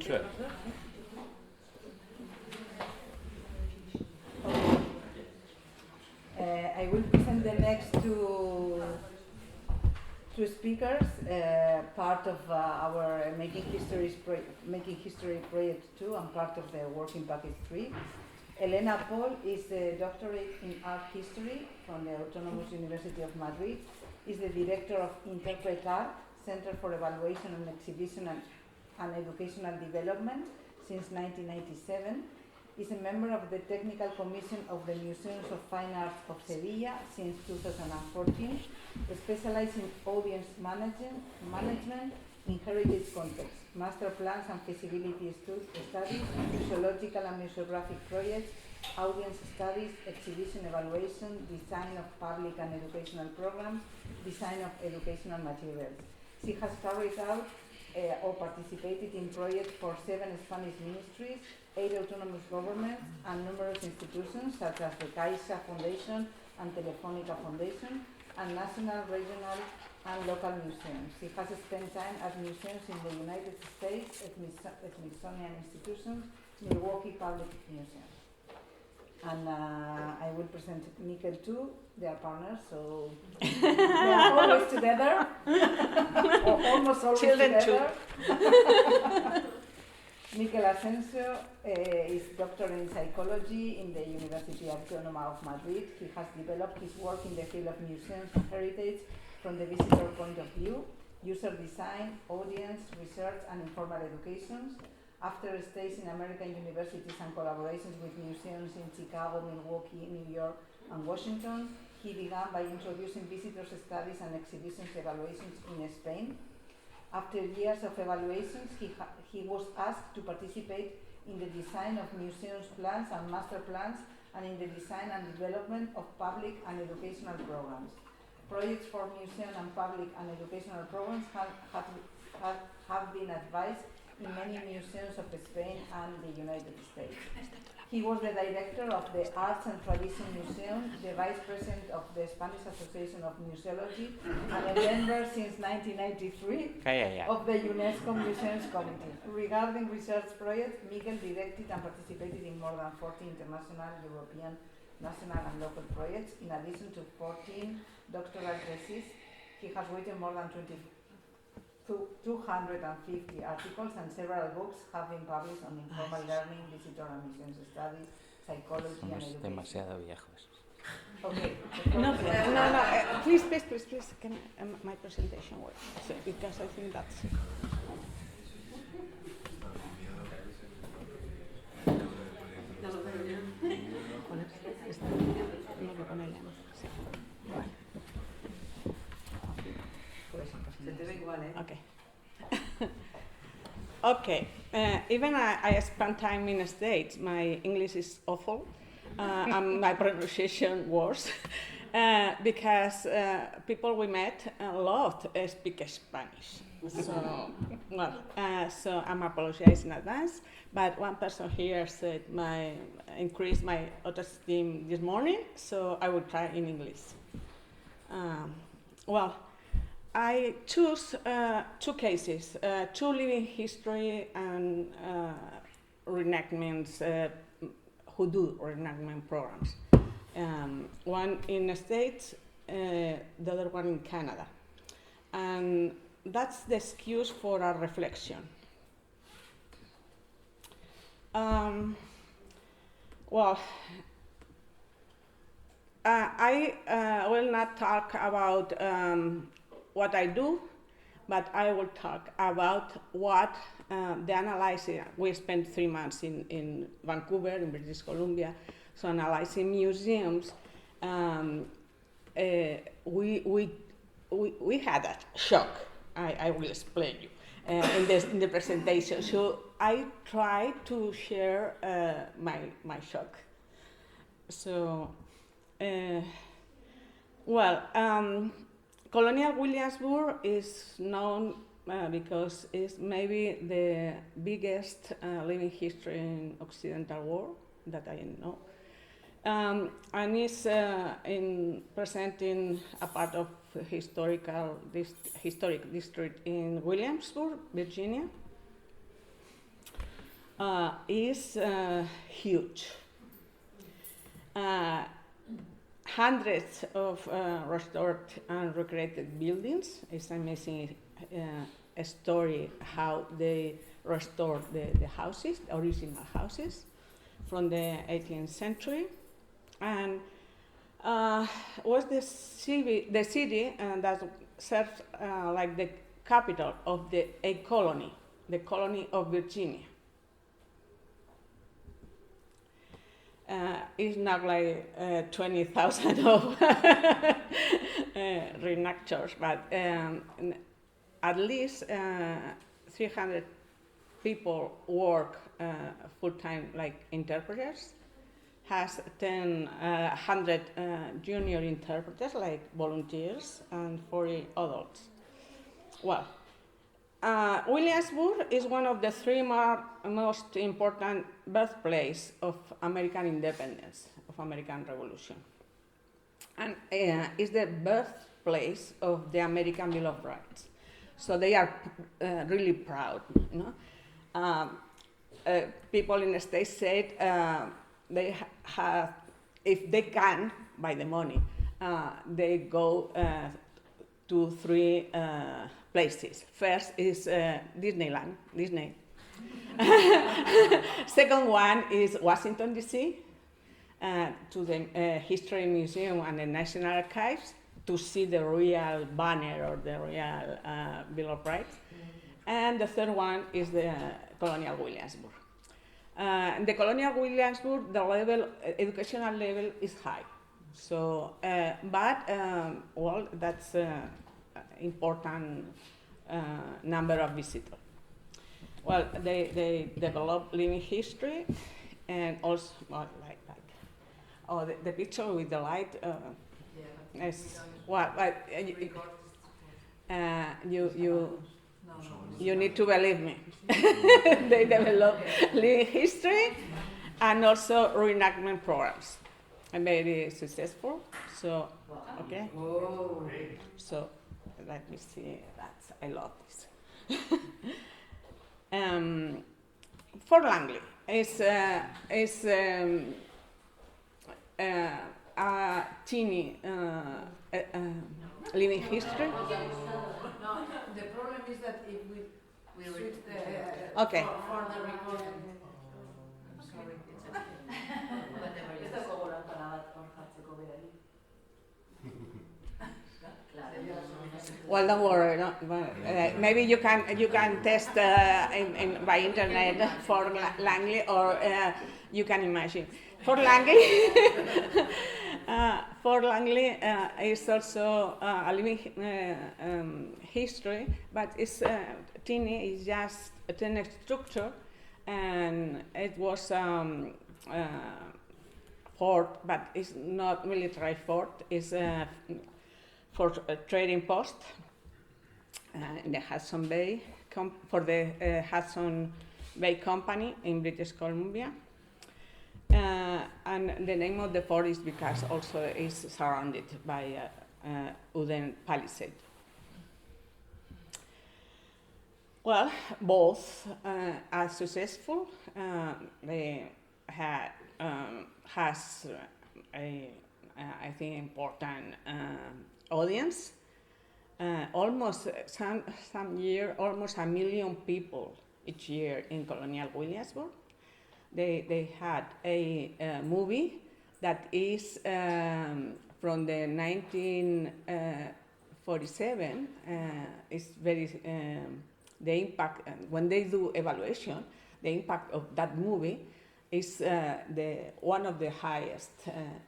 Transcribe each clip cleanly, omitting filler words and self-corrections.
Sure. I will present the next two speakers, part of our Making History Project 2 and part of the Working Package 3. Elena Pol is a doctorate in art history from the Autonomous University of Madrid, is the director of Interpretart, Center for Evaluation and Exhibition and Educational Development since 1997, is a member of the Technical Commission of the Museos of Fine Arts of Sevilla since 2014, specialized in audience management in heritage context, master plans and feasibility studies, museological and museographic projects, audience studies, exhibition evaluation, design of public and educational programs, design of educational materials. She has carried out or participated in projects for 7 Spanish ministries, 8 autonomous governments, and numerous institutions such as the Caixa Foundation and Telefónica Foundation, and national, regional, and local museums. She has spent time at museums in the United States, Smithsonian institutions, Milwaukee Public Museum. And I will present Mikel too. They are partners, so they are always together, or almost always Children together. Mikel Asensio is doctor in psychology in the Universidad Autónoma of Madrid. He has developed his work in the field of museums and heritage from the visitor point of view, user design, audience, research, and informal education. After stays in American universities and collaborations with museums in Chicago, Milwaukee, New York, and Washington, he began by introducing visitors' studies and exhibitions evaluations in Spain. After years of evaluations, he was asked to participate in the design of museums plans and master plans, and in the design and development of public and educational programs. Projects for museum and public and educational programs have been advised in many museums of Spain and the United States. He was the director of the Arts and Tradition Museum, the vice president of the Spanish Association of Museology, and a member since 1993 of the UNESCO Museums Committee. Regarding research projects, Mikel directed and participated in more than 40 international, European, national and local projects, in addition to 14 doctoral theses. He has written more than 250 articles, and several books have been published on informal learning, visitor and museum studies, psychology and education. Demasiado viejos. Okay. No, please, can my presentation work? So, because I think that's it. Okay. Okay. Even I spent time in the States, my English is awful, and my pronunciation worse, because people we met a lot speak Spanish. So, so I'm apologizing in advance. But one person here said increased my autoesteem this morning, so I will try in English. I choose 2 cases, 2 living history and reenactments who do reenactment programs. One in the States, the other one in Canada. And that's the excuse for a reflection. I will not talk about what I do, but I will talk about what the analyzing. We spent 3 months in Vancouver, in British Columbia, so analyzing museums. We had a shock. I will explain you in the presentation. So I try to share my shock. So, Colonial Williamsburg is known because it's maybe the biggest living history in Occidental world that I know. And it's presenting a part of historic district in Williamsburg, Virginia. is huge. Hundreds of restored and recreated buildings. It's amazing a story how they restored the houses, the original houses from the 18th century. And was the city that serves like the capital of a colony, the colony of Virginia. It's not like 20,000 of reenactors, but at least 300 people work full-time like interpreters, has 100 junior interpreters like volunteers, and 40 adults. Well, Williamsburg is one of the three most important birthplaces of American independence, of American Revolution. And is the birthplace of the American Bill of Rights. So they are really proud, you know. People in the States said they have, if they can, by the money, they go to three places. First is Disneyland, Disney. Second one is Washington, D.C., to the History Museum and the National Archives to see the real banner or the real Bill of Rights. And the third one is the Colonial Williamsburg. The Colonial Williamsburg, the level, educational level is high. So, well, that's important number of visitors. Well, they develop living history, and also, well, the picture with the light is what you need to believe me. They develop living history and also reenactment programs. And very successful. So, okay. Whoa. So, let me see. I love this. Fort Langley is a teeny living history. No, the problem is that if we switch okay. for the recording. I'm sorry. Well, don't worry. No, maybe you can test by internet Fort Langley, or you can imagine Fort Langley. Fort Langley is also a living history, but it's teeny. It's just a tiny structure, and it was fort, but it's not military fort. It's for a trading post in the Hudson Bay, for the Hudson Bay Company in British Columbia. And the name of the fort is because also it's surrounded by wooden palisade. Well, both are successful. They has a, I think, important audience. Almost some year, almost 1 million people each year in Colonial Williamsburg. They had a movie that is from the 1947. It's very the impact when they do evaluation. The impact of that movie is one of the highest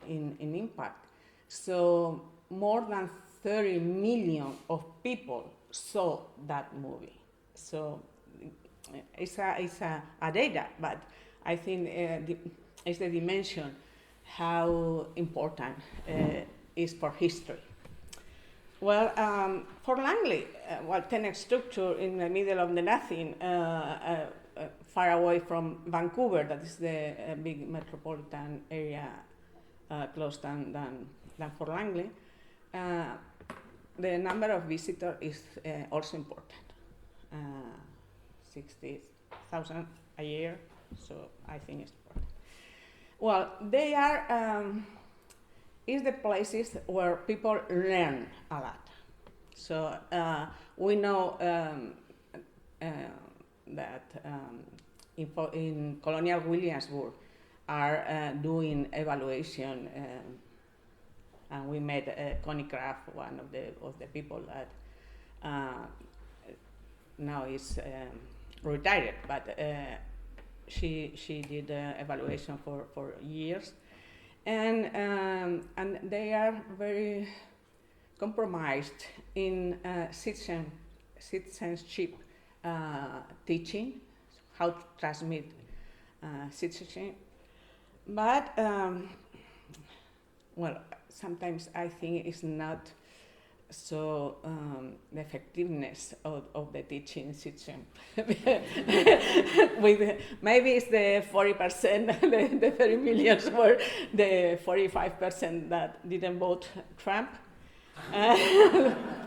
in impact. So more than 30 million of people saw that movie. So it's a data, but I think it's the dimension how important is for history. Well, Fort Langley, tenement structure in the middle of the nothing, far away from Vancouver, that is the big metropolitan area close than Fort Langley. The number of visitors is also important. 60,000 a year, So I think it's important. Well, they are is the places where people learn a lot. So we know that in Colonial Williamsburg are doing evaluation, and we met Connie Kraft, one of the people that now is retired, but she did evaluation for years, and they are very compromised in citizenship teaching, how to transmit citizenship. But well, sometimes I think it's not so the effectiveness of the teaching system. With maybe it's the 40%, the 30 millions were the 45% that didn't vote Trump.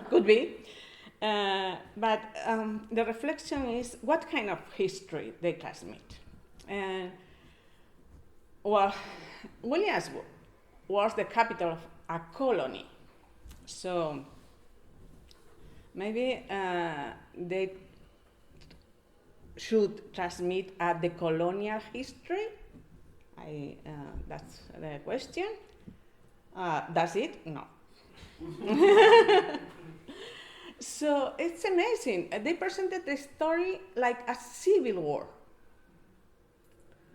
Could be. But the reflection is what kind of history they transmit. Well, Williamsburg was the capital of a colony. So maybe they should transmit the colonial history. That's the question. Does it? No. So it's amazing. They presented the story like a civil war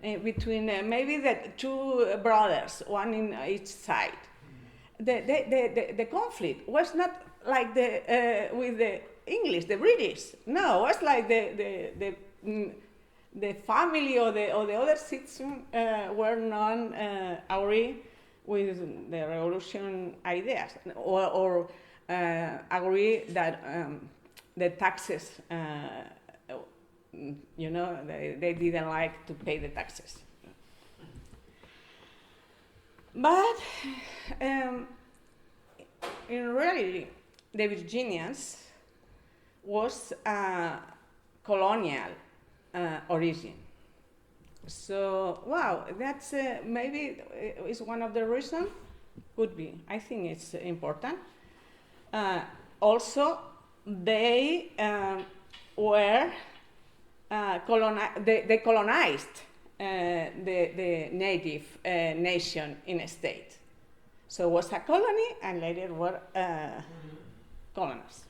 between maybe the two brothers, one in each side. The conflict was not like with the English, the British. No, it was like the family or the other citizens were not agree with the revolution ideas or agree that the taxes, they didn't like to pay the taxes. But in reality, the Virginians was a colonial origin. So, wow, that's maybe is one of the reasons. Could be. I think it's important. Also, they were they colonized the native nation in a state. So it was a colony, and later were colonized.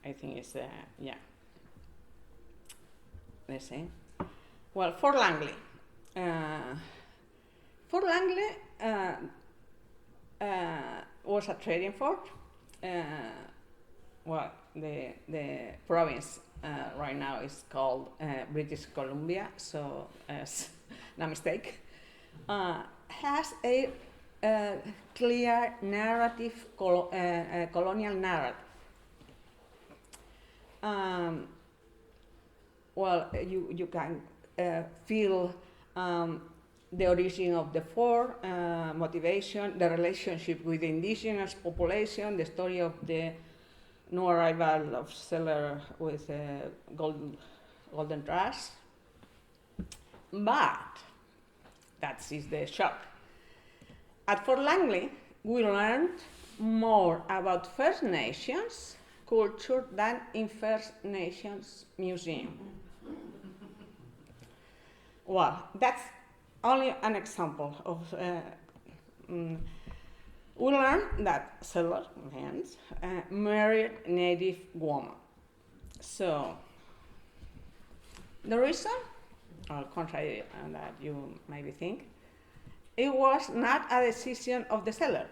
I think it's yeah. Let's see. Well, Fort Langley. Fort Langley was a trading fort. Well, the province right now is called British Columbia, so no mistake. Has a clear narrative, colonial narrative. Well, you can feel the origin of the fort, motivation, the relationship with the indigenous population, the story of the new arrival of settlers with golden rush. But that is the shock. At Fort Langley, we learned more about First Nations culture than in First Nations Museum. Well, that's only an example of. We learned that settlers married native women. So the reason, or contrary to that you maybe think, it was not a decision of the settler.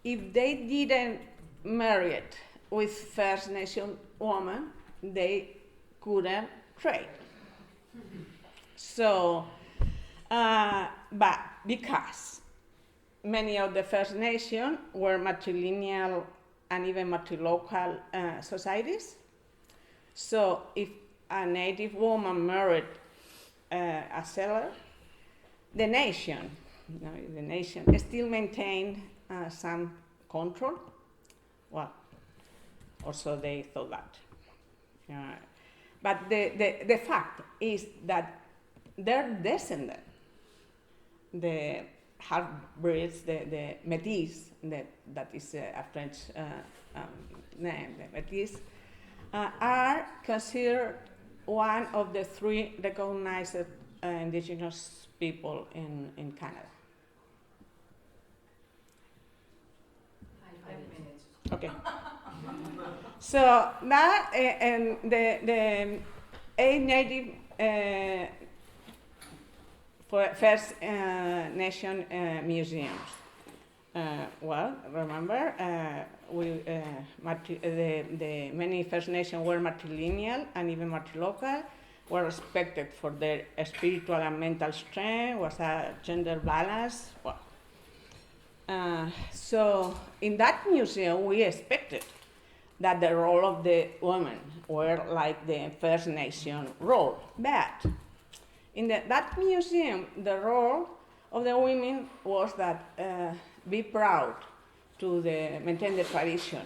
If they didn't marry it with First Nation women, they couldn't trade. So, but because many of the First Nation were matrilineal and even matrilocal societies, so if a native woman married a settler, the nation still maintained some control. Well, also they thought that. But the fact is that their descendant, the half-breeds, the Métis, that is a French name, the Métis, are considered one of the 3 recognized indigenous people in Canada. 5 minutes. Okay. So that and the 8 native First Nation museums. Well, remember, the many First Nations were matrilineal and even matrilocal, were respected for their spiritual and mental strength, was a gender balance. Well, so in that museum, we expected that the role of the women were like the First Nation role, but in that museum, the role of the women was that be proud to maintain the tradition.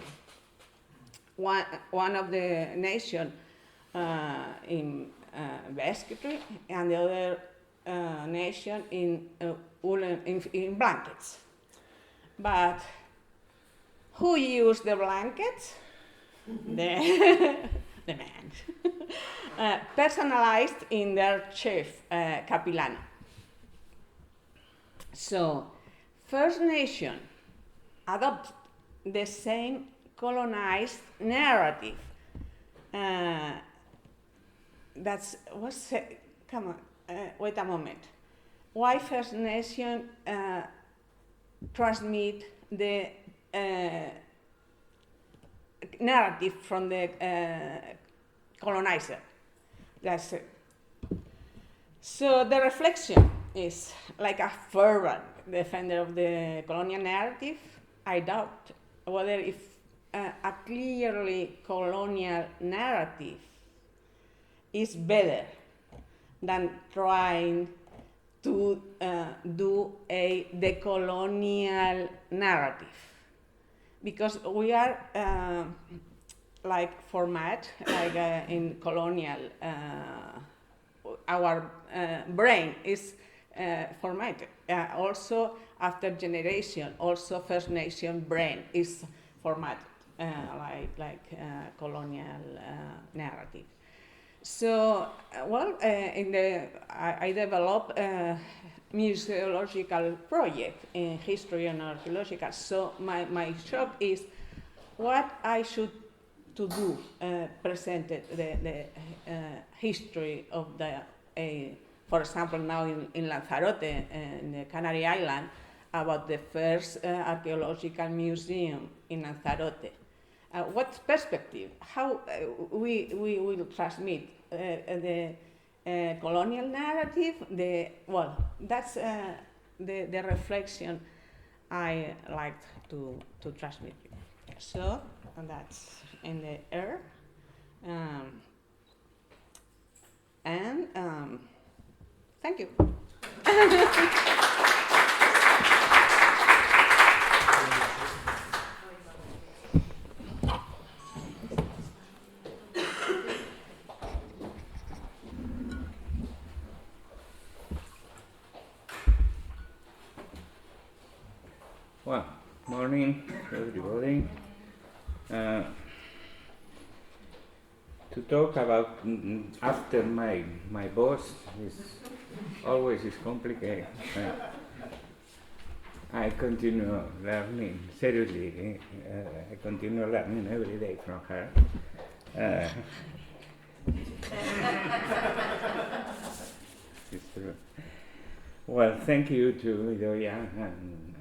One of the nation in basketry and the other nation in blankets. But who used the blankets? The man. Personalized in their chief, Capilano. So, First Nation adopted the same colonized narrative. Come on, wait a moment. Why First Nation transmit the narrative from the colonizer? That's it. So the reflection is like a fervent defender of the colonial narrative. I doubt whether if a clearly colonial narrative is better than trying to do a decolonial narrative, because we are like format, like in colonial, our brain is formatted. Also, after generation, also First Nation brain is formatted, like colonial narrative. So, well, I developed a museological project in history and archaeological. So my job is what I should to do, presented the history of the, for example, now in Lanzarote, in the Canary Island, about the first archaeological museum in Lanzarote. What perspective? How we will transmit the colonial narrative? That's the reflection I like to transmit. So that's in the air, and thank you. Well, morning everybody. To talk about after my boss is always complicated. I continue learning seriously. I continue learning every day from her. It's true. Well, thank you to Idoia and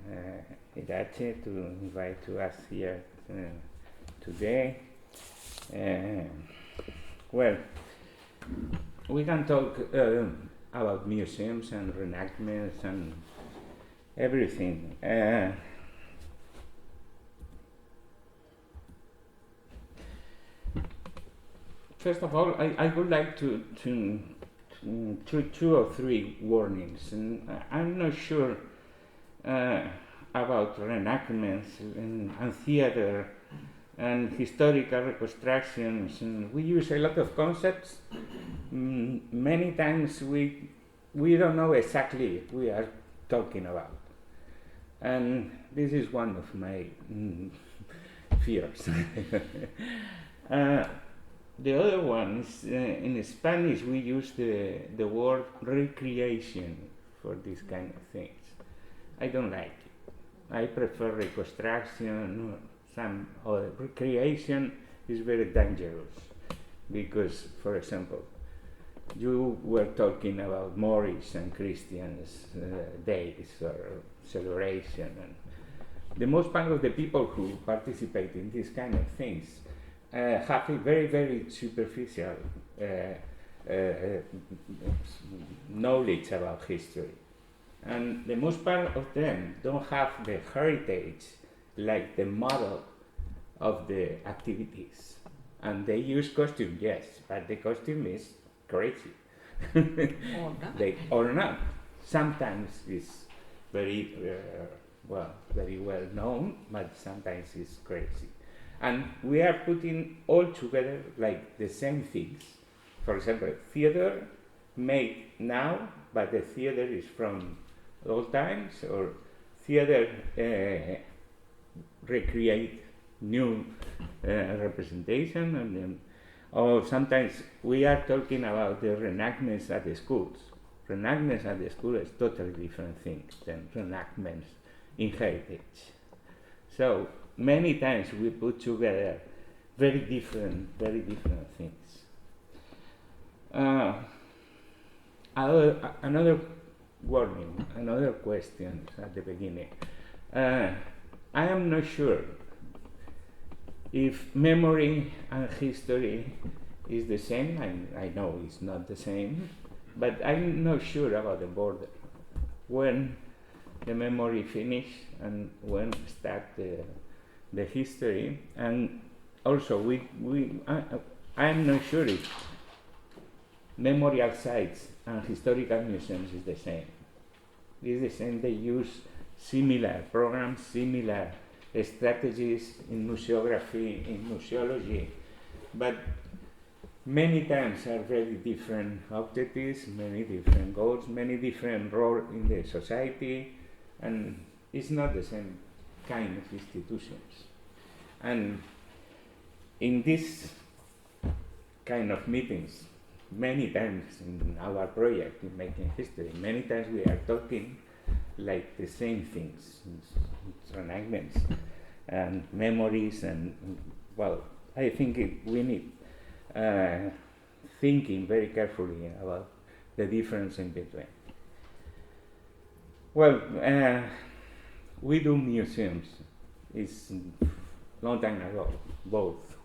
Iratxe to invite us here today. Well, we can talk about museums and reenactments and everything. First of all, I would like to 2 or 3 warnings, and I'm not sure about reenactments and theater and historical reconstructions. And we use a lot of concepts. Many times we don't know exactly what we are talking about. And this is one of my fears. The other one is, in Spanish we use the word recreation for these kind of things. I don't like it. I prefer reconstruction, some other. Recreation is very dangerous because, for example, you were talking about Moorish and Christians days or celebration, and the most part of the people who participate in these kind of things have a very, very superficial knowledge about history. And the most part of them don't have the heritage like the model of the activities. And they use costume, yes, but the costume is crazy. Or not. Sometimes it's very very well known, but sometimes it's crazy. And we are putting all together like the same things. For example, theater made now, but the theater is from old times, or theater recreate new representation, and then, or sometimes we are talking about the reenactments at the schools. Reenactments at the school is totally different things than reenactments in heritage. So many times we put together very different things. Another warning, another question at the beginning. I am not sure if memory and history is the same. I know it's not the same, but I'm not sure about the border. When the memory finish and when start the history, and also I'm not sure if memorial sites and historical museums is the same. It's the same. They use similar programs, similar strategies in museography, in museology, but many times are very different objectives, many different goals, many different roles in the society, and it's not the same kind of institutions. And in this kind of meetings, many times in our project in Making History, many times we are talking like the same things, reenactments and memories, and well, I think we need thinking very carefully about the difference in between. Well, we do museums. It's long time ago, both,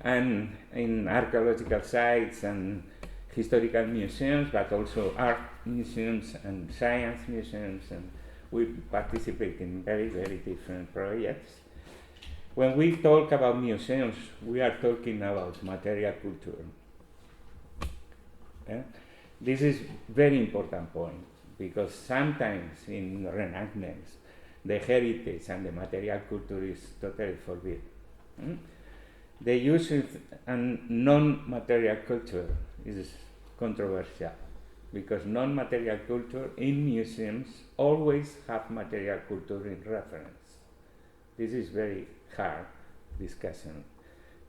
and in archaeological sites and historical museums, but also art museums and science museums, and we participate in very, very different projects. When we talk about museums, we are talking about material culture. This is very important point, because sometimes in reenactments, the heritage and the material culture is totally forbidden. The use of non-material culture is controversial, because non-material culture in museums always have material culture in reference. This is very hard discussion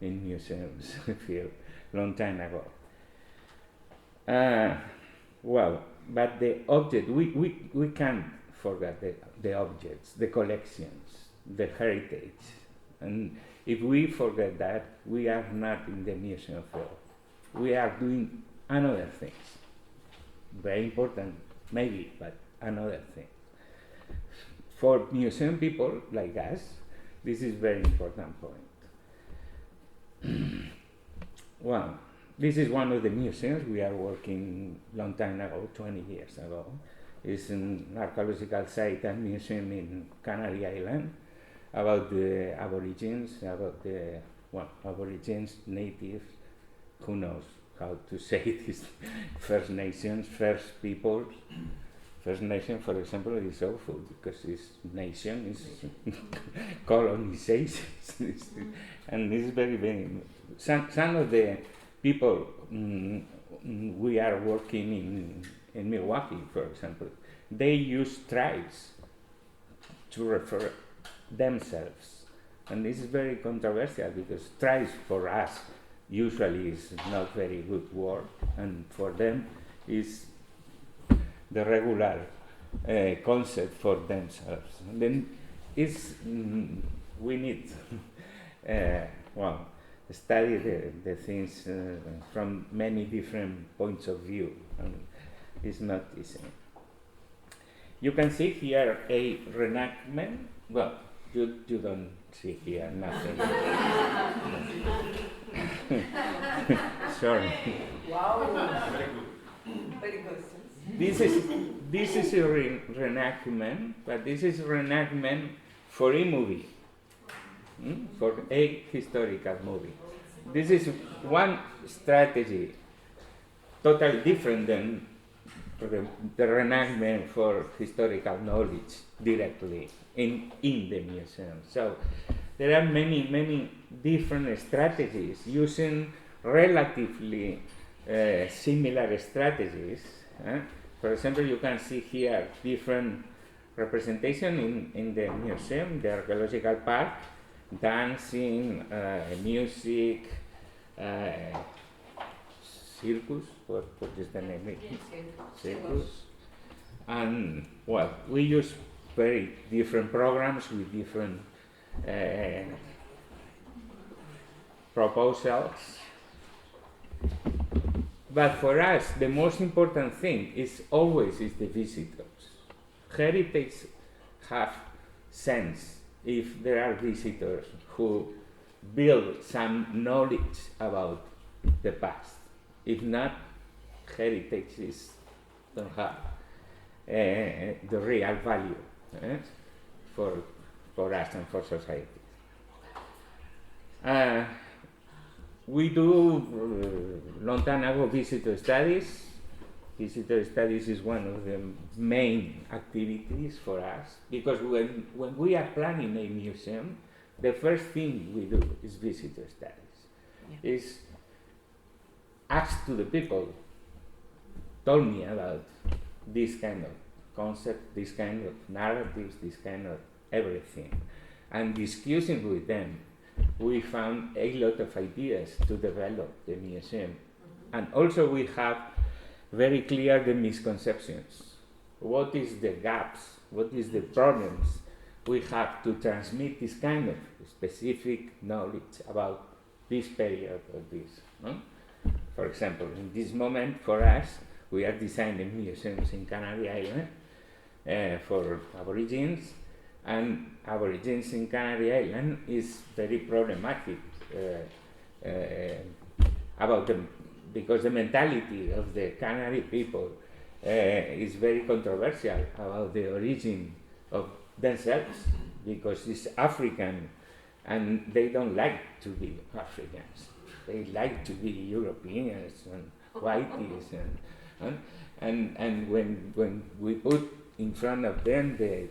in museums, I feel, long time ago. Well, but the object, we can't forget the objects, the collections, the heritage. And if we forget that, we are not in the museum field. We are doing another things. Very important, maybe, but another thing. For museum people like us, this is very important point. Well, this is one of the museums we are working long time ago, 20 years ago. It's an archaeological site and museum in Canary Island about the Aborigines, about the, well, Aborigines, natives, who knows how to say this, First Nations, First Peoples, First Nation, for example, is awful because this nation is colonization, and it's very. Some of the people we are working in Milwaukee, for example, they use tribes to refer themselves, and this is very controversial because tribes for us usually is not very good word, and for them is the regular concept for themselves. And then we need study the things from many different points of view, and it's not easy. You can see here a reenactment. Well, you don't see here nothing. Sorry. Wow. Very good. This is a reenactment, but this is reenactment for a movie, for a historical movie. This is one strategy, totally different than the reenactment for historical knowledge directly in the museum. So there are many different strategies using relatively similar strategies. For example, you can see here different representation in the museum, the archaeological part, dancing, music, circus, what is the name? Circus. And well, we use very different programs with different proposals. But for us, the most important thing is always the visitors. Heritage have sense if there are visitors who build some knowledge about the past. If not, heritage don't have the real value for us and for society. We do long time ago visitor studies. Visitor studies is one of the main activities for us because when we are planning a museum, the first thing we do is visitor studies. Yeah. Is ask to the people, told me about this kind of concept, this kind of narratives, this kind of everything, and discussing with them. We found a lot of ideas to develop the museum. And also we have very clear the misconceptions. What is the gaps? What is the problems? We have to transmit this kind of specific knowledge about this period of this. No? For example, in this moment for us, we are designing museums in Canary Island for Aborigines. And Aborigines in Canary Island is very problematic because the mentality of the Canary people is very controversial about the origin of themselves because it's African and they don't like to be Africans. They like to be Europeans and whiteys and when we put in front of them the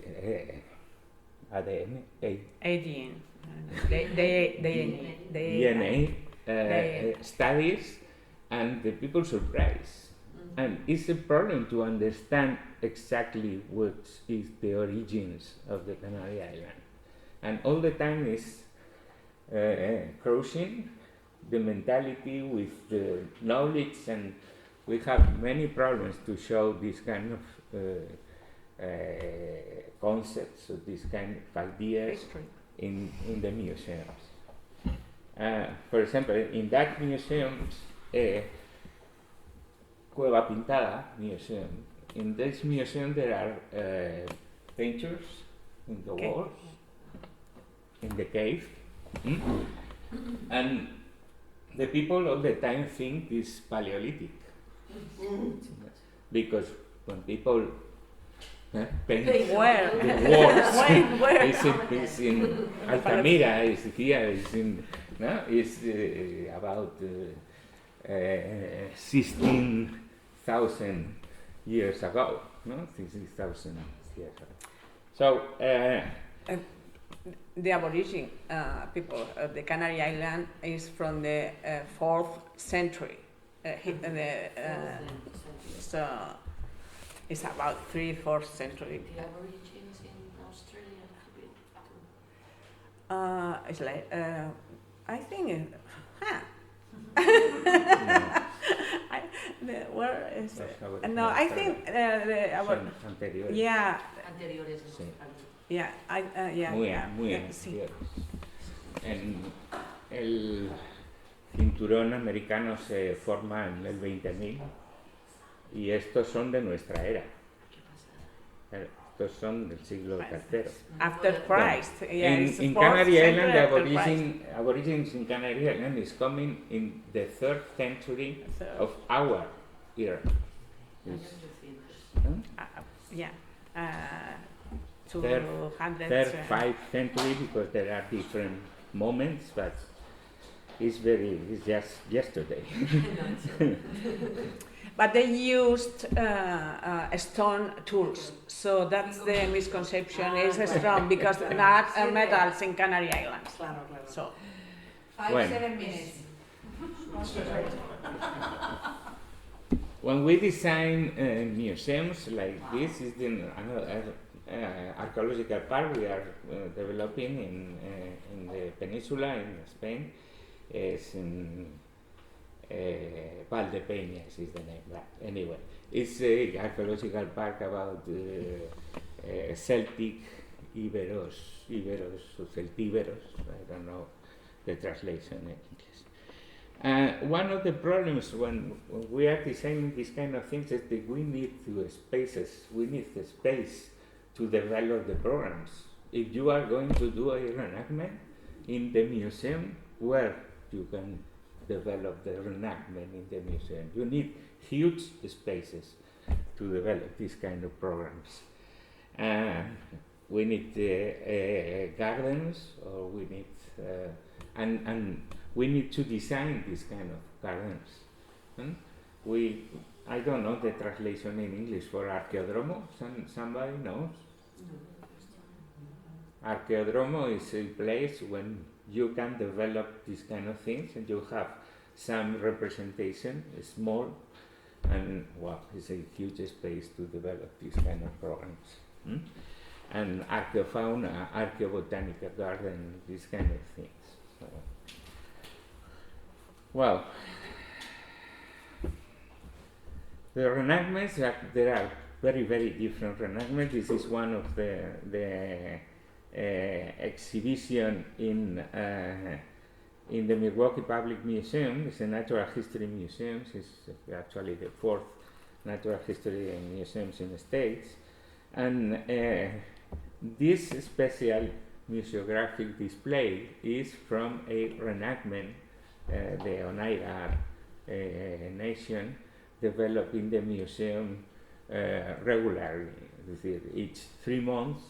DNA studies, and the people surprised. And it's a problem to understand exactly what is the origins of the Canary Island. And all the time is crossing the mentality with the knowledge, and we have many problems to show this kind of concepts, of this kind of ideas in the museums. For example, in that museum, Cueva Pintada Museum, in this museum there are painters in the walls, in the cave, and the people all the time think it's Paleolithic, because when people paint the walls, it's in Altamira, it's here, it's about 16,000 years ago. no? 60,000 years ago. So, The Aborigine people of the Canary Island is from the 4th century. So it's about 3-4th century. The Aborigines in Australia have been too. It's like I think. Where is it? No, I think anteriores. yeah. Anteriores en Sí. Australia. Yeah, yeah, Muy, yeah, muy yeah, sí. anteriores. El cinturón americano se forma en el 20.000 y estos son de nuestra era. ¿Qué pasa? Estos son del siglo III. After Christ, yeah, it's In 4th Canary century Island, the after Christ. aborigines in Canary Island is coming in the 3rd century of our era. It's, Yeah, Third, 200. 3rd, 5th century, because there are different moments, but it's just yesterday. But they used stone tools, so that's the misconception. Is strong because not metals in Canary Islands. Claro, claro. So 7 minutes. When we design museums like this, is another archaeological park we are developing in the peninsula in Spain. Is in Valdepeñas is the name. But anyway, it's an archaeological park about Celtic Iberos or Celtíberos. I don't know the translation in English. One of the problems when we are designing these kind of things is that we need the space to develop the programs. If you are going to do a reenactment in the museum, where you can develop the reenactment in the museum, you need huge spaces to develop these kind of programs. We need gardens, or we need and we need to design these kind of gardens. I don't know the translation in English for archeodromo. Somebody knows? Archeodromo is a place when you can develop these kind of things and you have some representation, small, and it's a huge space to develop these kind of programs. And archeofauna, archaeobotanical garden, these kind of things. So, well, the reenactments, there are very, very different reenactments. This is one of the exhibition in the Milwaukee Public Museum. It's a natural history museum. It's actually the 4th natural history museums in the States. And this special museographic display is from a reenactment the Oneida nation developed in the museum regularly. Each 3 months,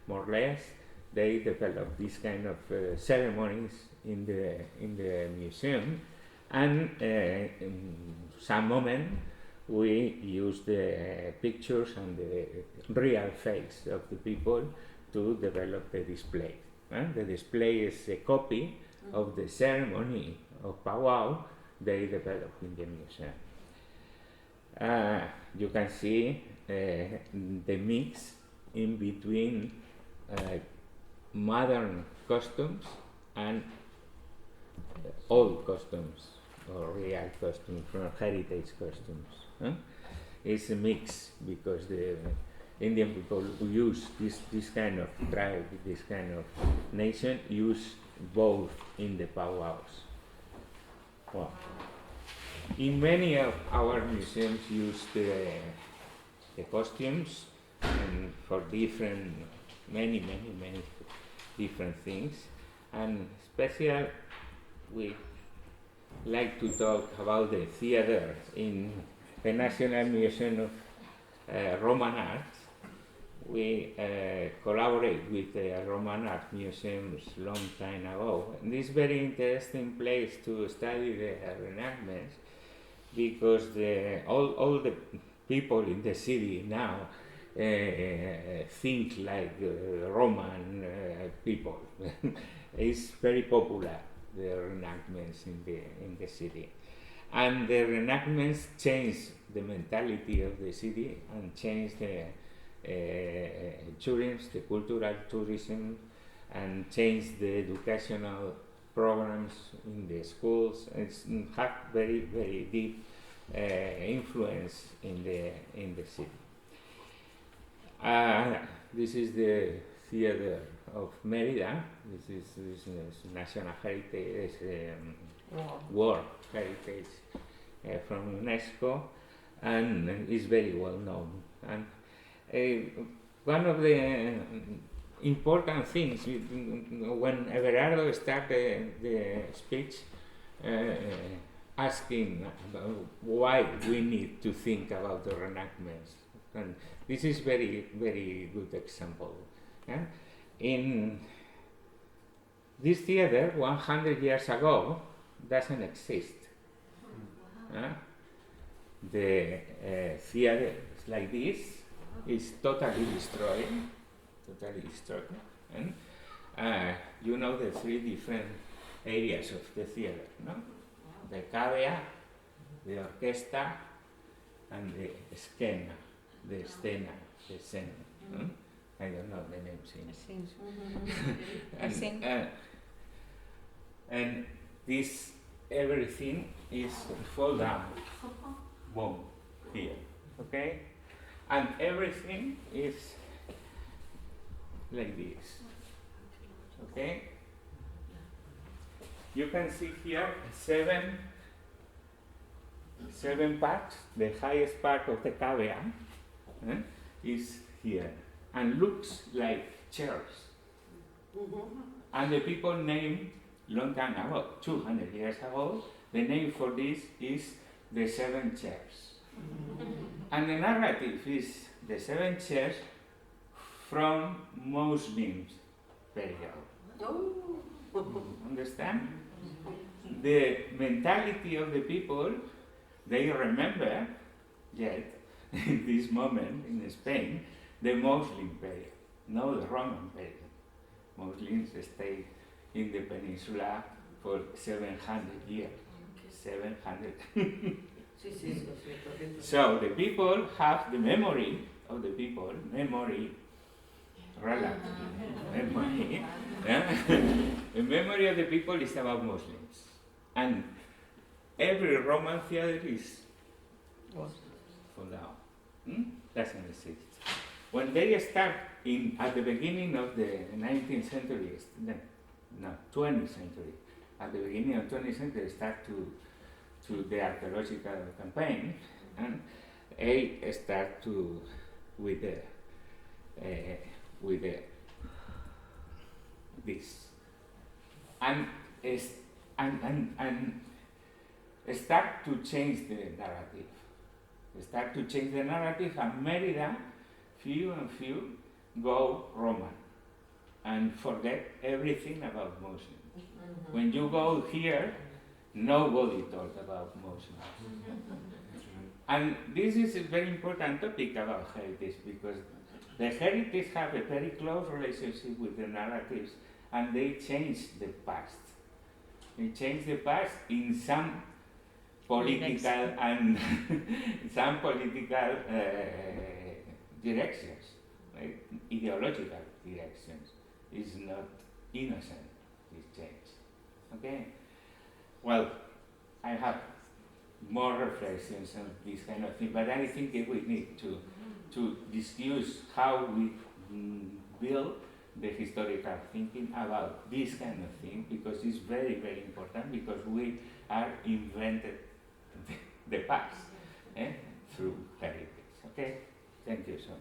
more or less, they develop these kind of ceremonies in the museum, and in some moment we use the pictures and the real face of the people to develop the display. The display is a copy of the ceremony of powwow they developed in the museum. You can see the mix in between modern costumes and old costumes or real costumes from heritage costumes. It's a mix because the Indian people who use this kind of tribe, this kind of nation, use both in the powwows. Well, in many of our museums use the costumes and for many different things, and especially we like to talk about the theater in the National Museum of Roman Art. We collaborate with the Roman Art Museums long time ago, and this is very interesting place to study the reenactments because all the people in the city now think like Roman people. It's very popular, the reenactments in the city. And the reenactments change the mentality of the city and change the tourism, the cultural tourism, and change the educational programs in the schools. It's had very, very deep influence in the city. This is the theater of Mérida. This is national heritage, world heritage from UNESCO, and is very well known. And one of the important things when Everardo started the speech, asking about why we need to think about the reenactments, and this is very, very good example. In this theater 100 years ago doesn't exist. The theater like this is totally destroyed, and you know the three different areas of the theater, no? The cavea, the orchestra, and the scena, the scena. I don't know the names. And this everything is fall down, boom, here, okay? And everything is like this, okay? You can see here seven parts. The highest part of the cavea is here and looks like chairs. And the people named long time ago, 200 years ago, the name for this is the 7 chairs. And the narrative is the 7 chairs from Muslims period. Understand? The mentality of the people, they remember yet in this moment in Spain the Muslim period, not the Roman period. Muslims stayed in the peninsula for 700 years. 700. So the people have the memory of the people, relative memory. The memory of the people is about Muslims. And every Roman theater is fall down. Doesn't exist. When they start at the beginning of the 19th century, 20th century, at the beginning of 20th century, start to the archaeological campaign, and they start with this, and start to change the narrative. And Mérida, few and few go Roman and forget everything about Muslims. When you go here, nobody talks about Muslims. And this is a very important topic about heritage, because the heritage have a very close relationship with the narratives, and they change the past. They change the past in some political and some political directions, like ideological directions. It's not innocent, this change. Okay? Well, I have more reflections on this kind of thing, but I think that we need to discuss how we build the historical thinking about this kind of thing, because it's very, very important, because we are invented the past through heritage. Okay? Thank you so much.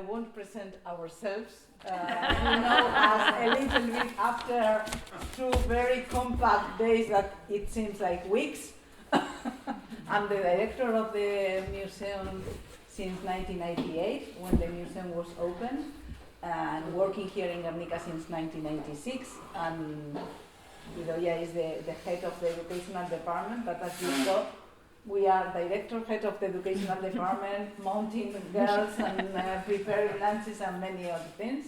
won't present ourselves. You know us a little bit after 2 very compact days that it seems like weeks. I'm the director of the museum since 1998, when the museum was opened, and working here in Gernika since 1996. And Idoia is the head of the educational department, but as you saw, we are director, head of the educational department, mounting girls and preparing lunches and many other things.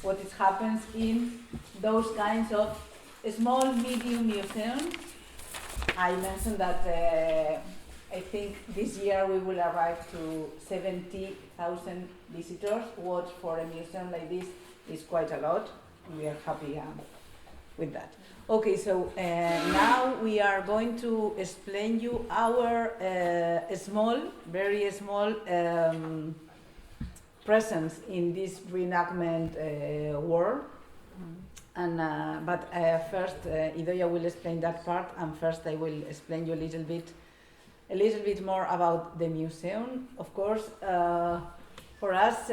What is happens in those kinds of small, medium museums. I mentioned that I think this year we will arrive to 70,000 visitors, what for a museum like this is quite a lot. We are happy with that. Okay, so now we are going to explain you our small, very small presence in this reenactment world. And but first, Idoia will explain that part, and first I will explain you a little bit more about the museum. Of course, for us,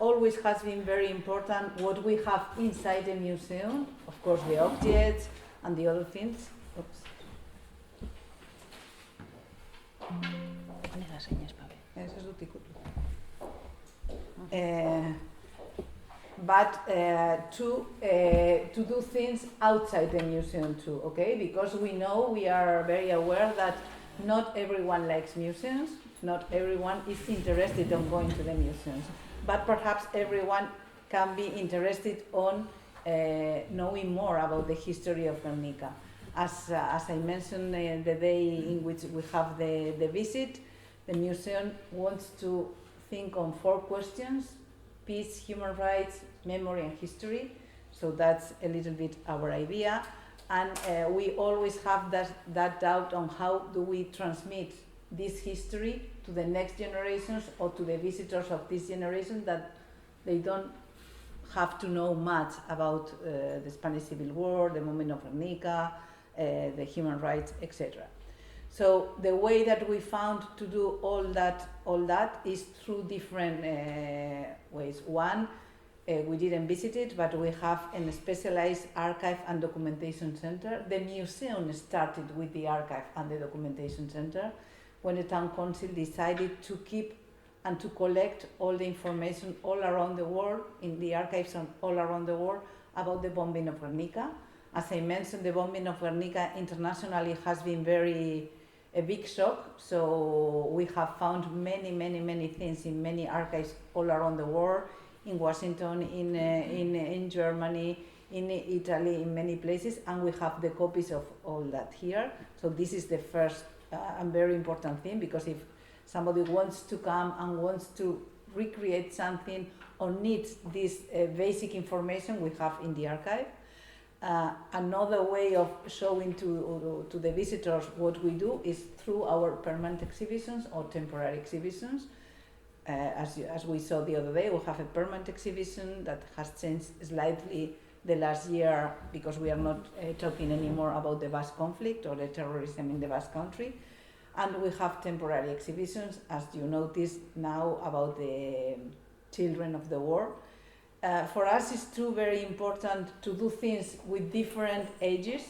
always has been very important what we have inside the museum. Of course, the objects and the other things. Oops. But to do things outside the museum too, okay? Because we are very aware that not everyone likes museums, not everyone is interested in going to the museums, but perhaps everyone can be interested on knowing more about the history of Gernika. As I mentioned the day in which we have the visit, the museum wants to think on 4 questions: peace, human rights, memory and history. So that's a little bit our idea. And we always have that doubt on how do we transmit this history to the next generations or to the visitors of this generation, that they don't have to know much about the Spanish Civil War, the moment of Gernika, the human rights, etc. So the way that we found to do all that is through different ways. One, we didn't visit it, but we have a specialized archive and documentation center. The museum started with the archive and the documentation center when the town council decided to keep and to collect all the information all around the world, in the archives and all around the world, about the bombing of Gernika. As I mentioned, the bombing of Gernika internationally has been a big shock, so we have found many things in many archives all around the world, in Washington, in Germany, in Italy, in many places, and we have the copies of all that here. So this is the first and very important thing, because if somebody wants to come and wants to recreate something or needs this basic information, we have in the archive. Another way of showing to the visitors what we do is through our permanent exhibitions or temporary exhibitions. As we saw the other day, we have a permanent exhibition that has changed slightly the last year, because we are not talking anymore about the Basque conflict or the terrorism in the Basque country. And we have temporary exhibitions, as you notice now, about the children of the war. For us, it's too very important to do things with different ages.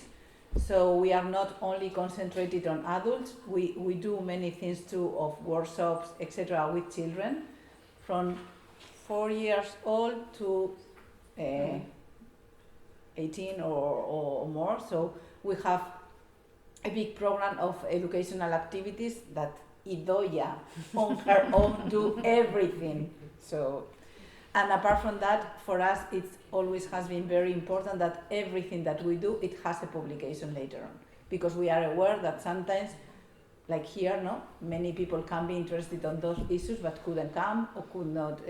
So we are not only concentrated on adults, we do many things too, of workshops, etc., with children from 4 years old to 18 or more. So we have a big program of educational activities that Idoia on her own do everything. So, and apart from that, for us it always has been very important that everything that we do, it has a publication later on, because we are aware that sometimes, like here, many people can be interested on those issues but couldn't come or could not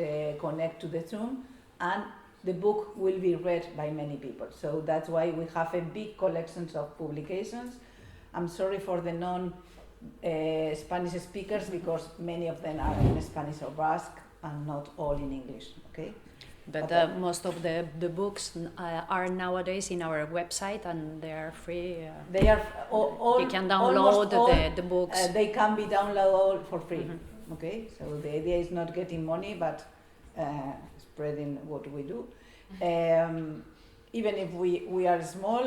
connect to the Zoom, and the book will be read by many people. So that's why we have a big collection of publications. I'm sorry for the non-Spanish speakers, because many of them are in Spanish or Basque and not all in English, okay? But most of the books are nowadays in our website, and they are free. They are all. You can download the books. They can be downloaded for free, okay? So the idea is not getting money, but spreading what we do. Even if we are small,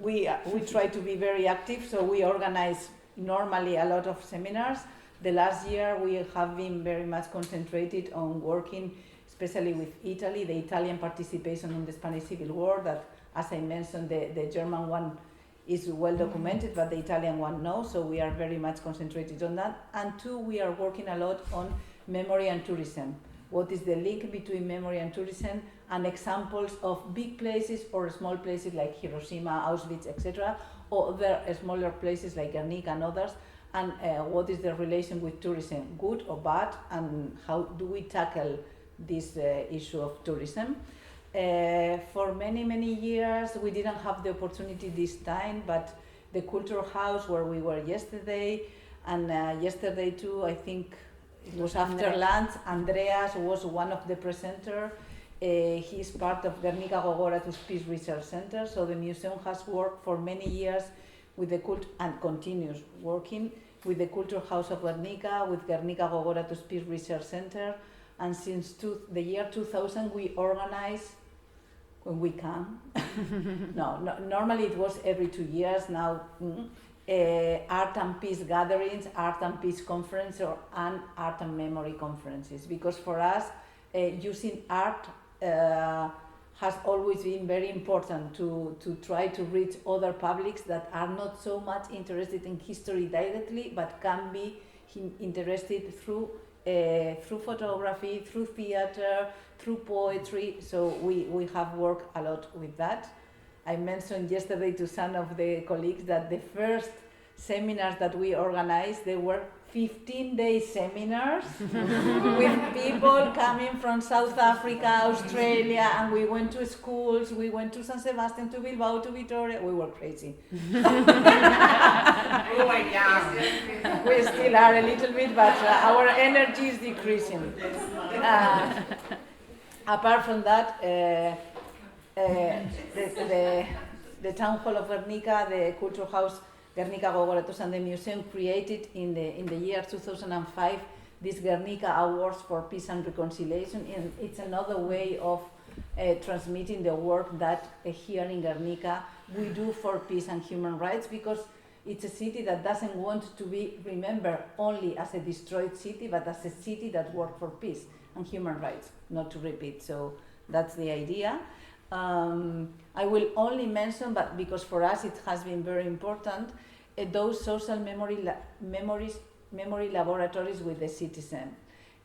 we try to be very active, so we organize normally a lot of seminars. The last year we have been very much concentrated on working, especially with Italy, the Italian participation in the Spanish Civil War, that, as I mentioned, the German one is well documented, but the Italian one no, so we are very much concentrated on that. And two, we are working a lot on memory and tourism. What is the link between memory and tourism, and examples of big places or small places like Hiroshima, Auschwitz, etc., or other smaller places like Gernika and others, and what is the relation with tourism, good or bad, and how do we tackle this issue of tourism. For many, many years we didn't have the opportunity this time, but the Cultural House where we were yesterday, and yesterday too, I think it was after lunch, Andreas was one of the presenters. He is part of Gernika-Lumo Peace Research Center, so the museum has worked for many years with the and continues working with the Cultural House of Gernika, with Gernika-Lumo Peace Research Center, and since the year 2000 we organize when we can. Normally it was every 2 years. Now art and peace gatherings, art and peace conference, and art and memory conferences. Because for us, using art has always been very important to try to reach other publics that are not so much interested in history directly, but can be interested through photography, through theater, through poetry. So we have worked a lot with that. I mentioned yesterday to some of the colleagues that the first seminars that we organized, they were 15-day seminars with people coming from South Africa, Australia, and we went to schools, we went to San Sebastian, to Bilbao, to Vitoria. We were crazy. We still are a little bit, but our energy is decreasing. Apart from that, the Town Hall of Gernika, the Cultural House Gernika-Lumo and the Museum created in the year 2005 these Gernika Awards for Peace and Reconciliation, and it's another way of transmitting the work that here in Gernika we do for peace and human rights, because it's a city that doesn't want to be remembered only as a destroyed city, but as a city that works for peace and human rights, not to repeat. So that's the idea. I will only mention, but because for us it has been very important, those social memory laboratories with the citizen.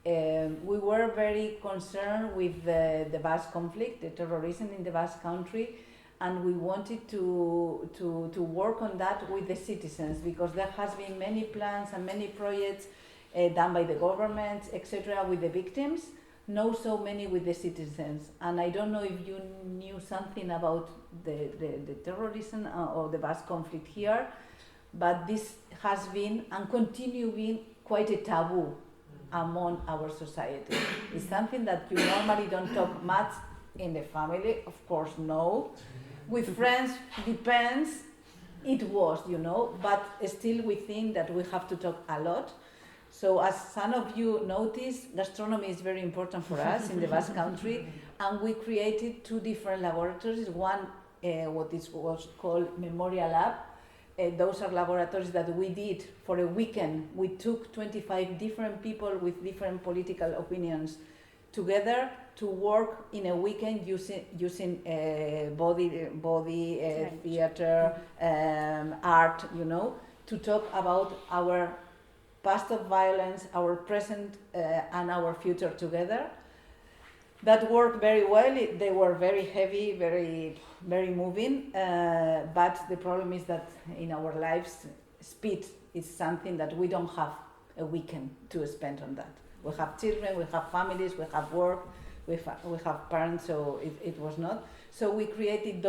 We were very concerned with the Basque conflict, the terrorism in the Basque country, and we wanted to work on that with the citizens, because there has been many plans and many projects done by the government, etc., with the victims. No, so many with the citizens. And I don't know if you knew something about the terrorism or the Basque conflict here, but this has been and continue being quite a taboo among our society. It's something that you normally don't talk much in the family, of course, no. With friends, depends. It was, but still we think that we have to talk a lot. So as some of you noticed, gastronomy is very important for us in the Basque country, and we created 2 different laboratories. One, was called Memorial Lab. Those are laboratories that we did for a weekend. We took 25 different people with different political opinions together to work in a weekend using body theater, art, to talk about our past of violence, our present, and our future together. That worked very well. They were very heavy, very, very moving, but the problem is that in our lives, speed is something that we don't have a weekend to spend on that. We have children, we have families, we have work, we have parents, so it was not. So we created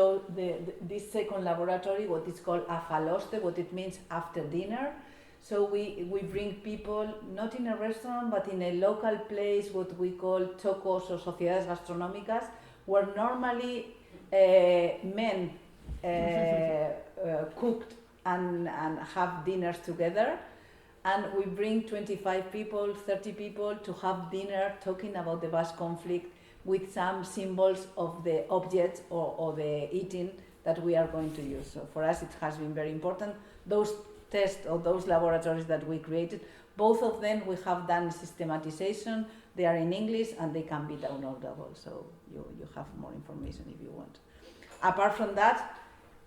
this second laboratory, what is called afaloste, what it means after dinner. So we bring people, not in a restaurant, but in a local place, what we call tocos or sociedades gastronómicas, where normally men cooked and have dinners together. and we bring 25 people, 30 people to have dinner talking about the Basque conflict with some symbols of the objects or the eating that we are going to use. So for us it has been very important. Those tests or those laboratories that we created, both of them we have done systematization. They are in English and they can be downloadable, so you have more information if you want. Apart from that,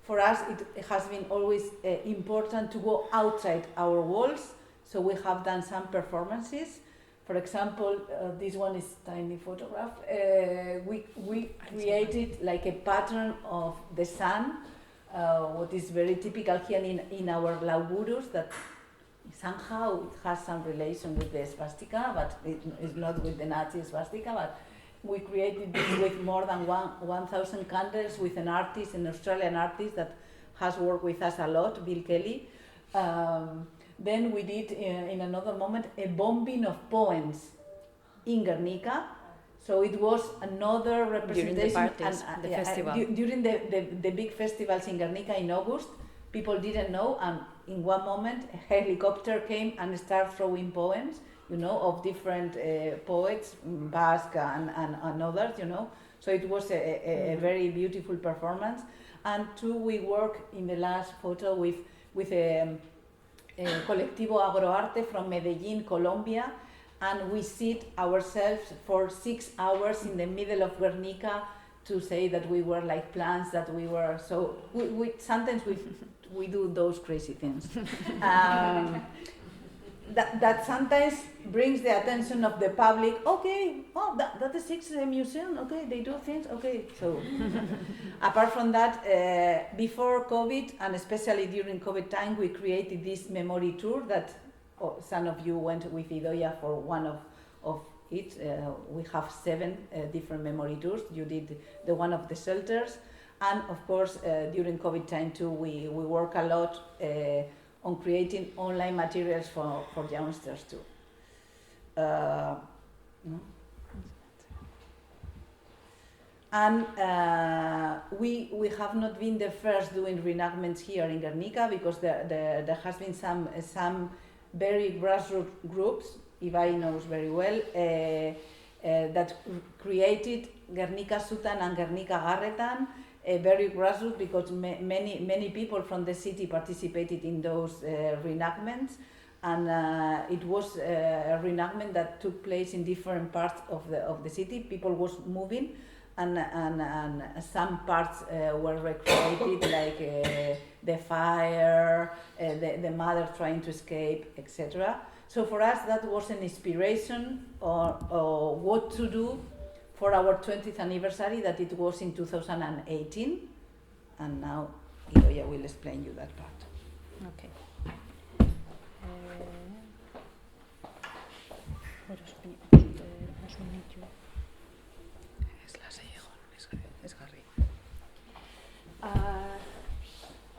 for us it has been always important to go outside our walls, so we have done some performances. For example, this one is a tiny photograph. We created like a pattern of the sun, what is very typical here in our lauburus, that somehow it has some relation with the swastika, but it is not with the Nazi swastika. But we created this with more than 1,000 candles with an artist, an Australian artist that has worked with us a lot, Bill Kelly. Then we did, in another moment, a bombing of poems in Gernika. So it was another representation. During the parties, the festival. During the big festivals in Gernika in August, people didn't know, and in one moment a helicopter came and started throwing poems, you know, of different poets, Basque and others, you know. So it was a very beautiful performance. And two, we work in the last photo with a Colectivo Agroarte from Medellin, Colombia, and we sit ourselves for 6 hours in the middle of Gernika to say that we were like plants, that we were, so we sometimes we do those crazy things. That sometimes brings the attention of the public. Okay, oh, that is a museum. Okay, they do things. Okay, so apart from that, before COVID and especially during COVID time, we created this memory tour that some of you went with Idoia for one of it. We have 7 different memory tours. You did the one of the shelters, and of course during COVID time too, we work a lot on creating online materials for youngsters too. And we have not been the first doing reenactments here in Gernika, because there has been some very grassroots groups, Ibai knows very well, that created Gernika Zutan and Gernika Garretan, very grassroots, because many people from the city participated in those reenactments, and it was a reenactment that took place in different parts of the city. People was moving, and some parts were recreated, like the fire, the mother trying to escape, etc. So for us that was an inspiration or what to do for our 20th anniversary, that it was in 2018, and now Idoia will explain you that part. Okay.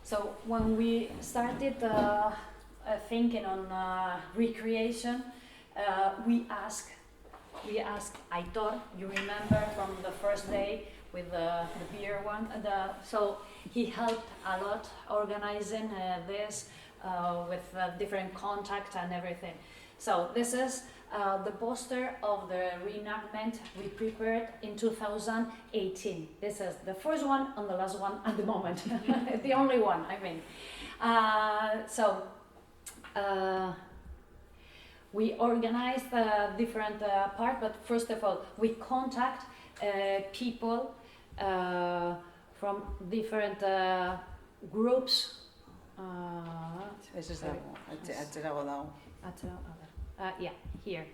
So when we started thinking on recreation, we asked Aitor, you remember from the first day with the beer one, so he helped a lot organizing this with different contacts and everything. So this is the poster of the reenactment we prepared in 2018. This is the first one and the last one at the moment, the only one, I mean. We organized different parts, but first of all, we contact people from different groups. Yeah, here.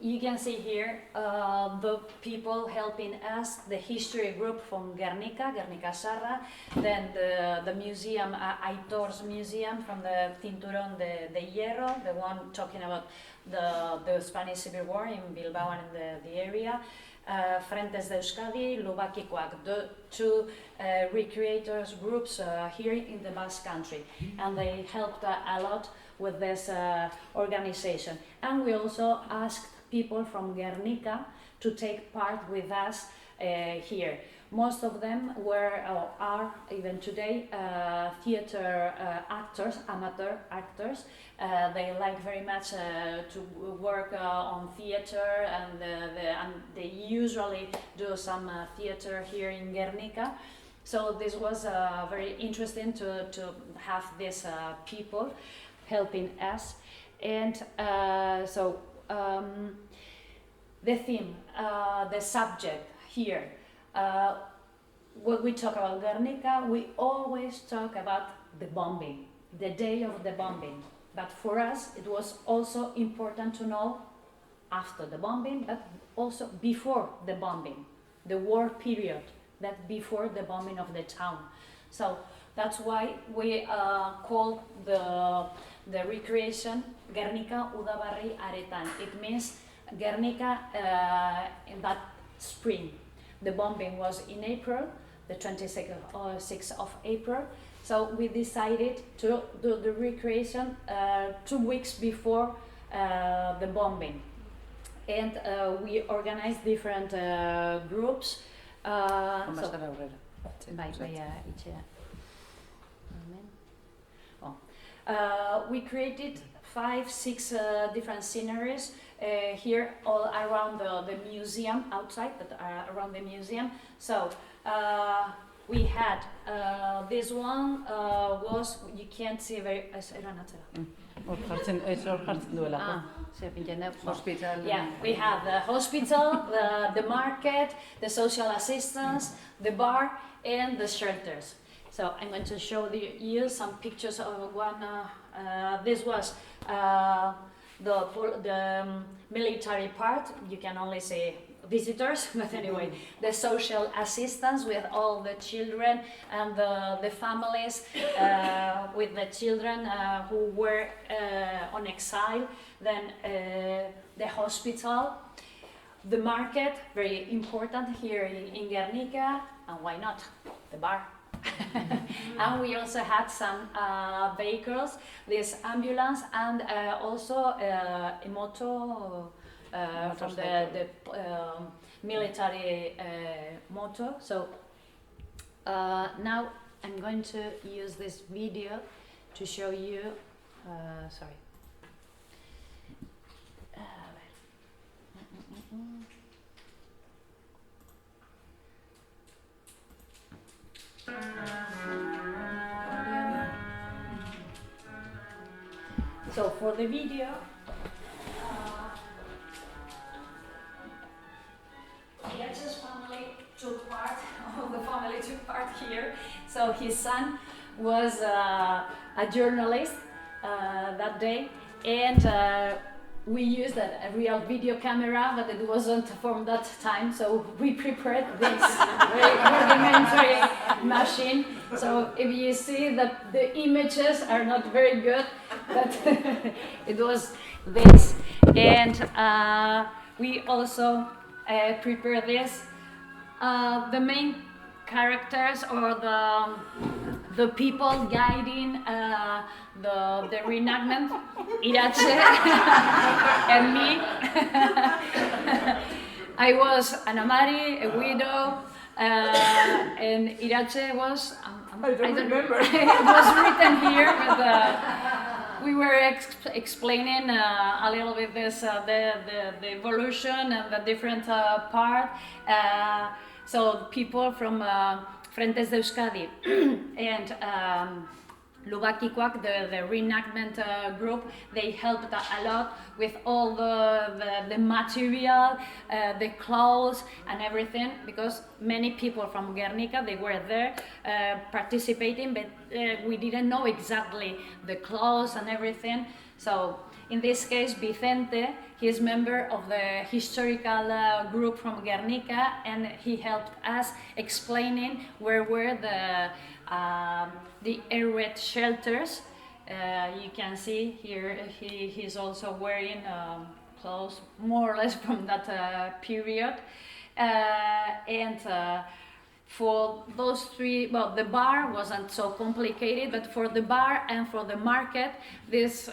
You can see here the people helping us, the history group from Gernika Sarra, then the museum, Aitor's museum from the Cinturón de Hierro, the one talking about the Spanish Civil War in Bilbao and in the area, Frentes de Euskadi, Lubakikoak, the 2 recreators groups here in the Basque Country, and they helped a lot with this organization. And we also asked people from Gernika to take part with us here. most of them were or are even today theater actors, amateur actors. They like very much to work on theater, and they usually do some theater here in Gernika. So this was very interesting to have these people helping us. And the theme, the subject here, when we talk about Gernika, we always talk about the bombing, the day of the bombing. But for us, it was also important to know after the bombing, but also before the bombing, the war period, that before the bombing of the town. So that's why we call the recreation Gernika Udabarri Aretan. It means Gernika in that spring. The bombing was in April, the 26th of April. So we decided to do the recreation 2 weeks before the bombing. And we organized different groups. We created 5-6 different sceneries here all around the museum, outside, but around the museum. So we had this one was, you can't see very, Hospital. yeah, we have the hospital, the market, the social assistance, the bar, and the shelters. So I'm going to show you some pictures of one. This was the military part. You can only see visitors, but anyway, the social assistance with all the children and the families with the children who were on exile. Then the hospital, the market, very important here in Gernika, and why not the bar? And we also had some vehicles, this ambulance, and also a moto from the military moto. So now I'm going to use this video to show you. Sorry. So for the video, Iratxe's family took part, all the family took part here. So his son was a journalist that day, and we used a real video camera, but it wasn't from that time, so we prepared this very rudimentary machine. So if you see that the images are not very good, but it was this. And we also prepared this. The main characters, or the people guiding the reenactment, Iratxe and me. I was an Amari, a widow, and Iratxe was, I don't remember. it was written here, but we were explaining a little bit this the evolution and the different part. So people from Frentes de Euskadi and Lubakikoak, the reenactment group, they helped a lot with all the material, the clothes and everything, because many people from Gernika, they were there participating, but we didn't know exactly the clothes and everything. So in this case, Vicente, he is member of the historical group from Gernika, and he helped us explaining where were the air raid shelters. You can see here he's also wearing clothes more or less from that period. For those three, well, the bar wasn't so complicated, but for the bar and for the market, these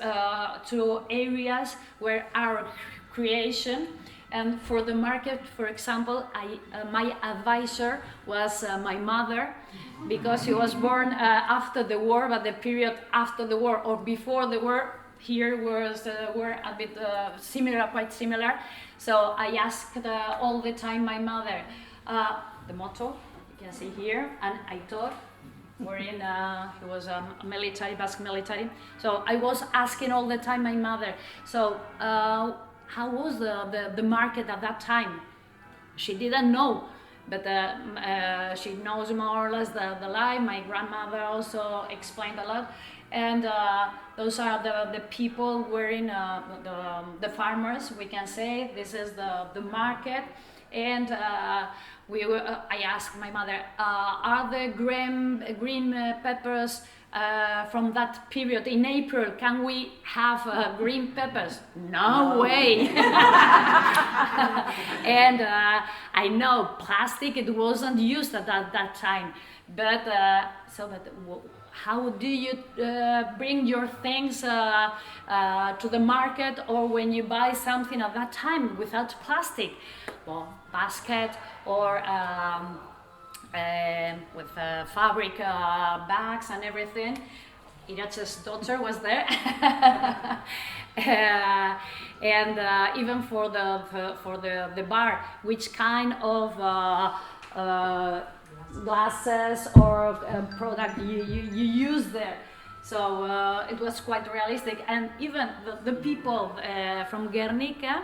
two areas were our creation. And for the market, for example, my advisor was my mother, because she was born after the war, but the period after the war or before the war here were a bit similar, quite similar. So I asked all the time my mother the motto, you can see here, and I thought wherein he was a military, Basque military. So I was asking all the time my mother, so how was the market at that time? She didn't know, but she knows more or less the life. My grandmother also explained a lot, and those are the people wearing the farmers, we can say. This is the market, and I asked my mother, are the green peppers from that period in April? Can we have green peppers? No way. And I know plastic, it wasn't used at that time, but how do you bring your things to the market, or when you buy something at that time without plastic? Well, basket, or with fabric bags and everything. Iratxe's daughter was there. And even for the bar, which kind of glasses or product you use there. So it was quite realistic, and even the people from Gernika,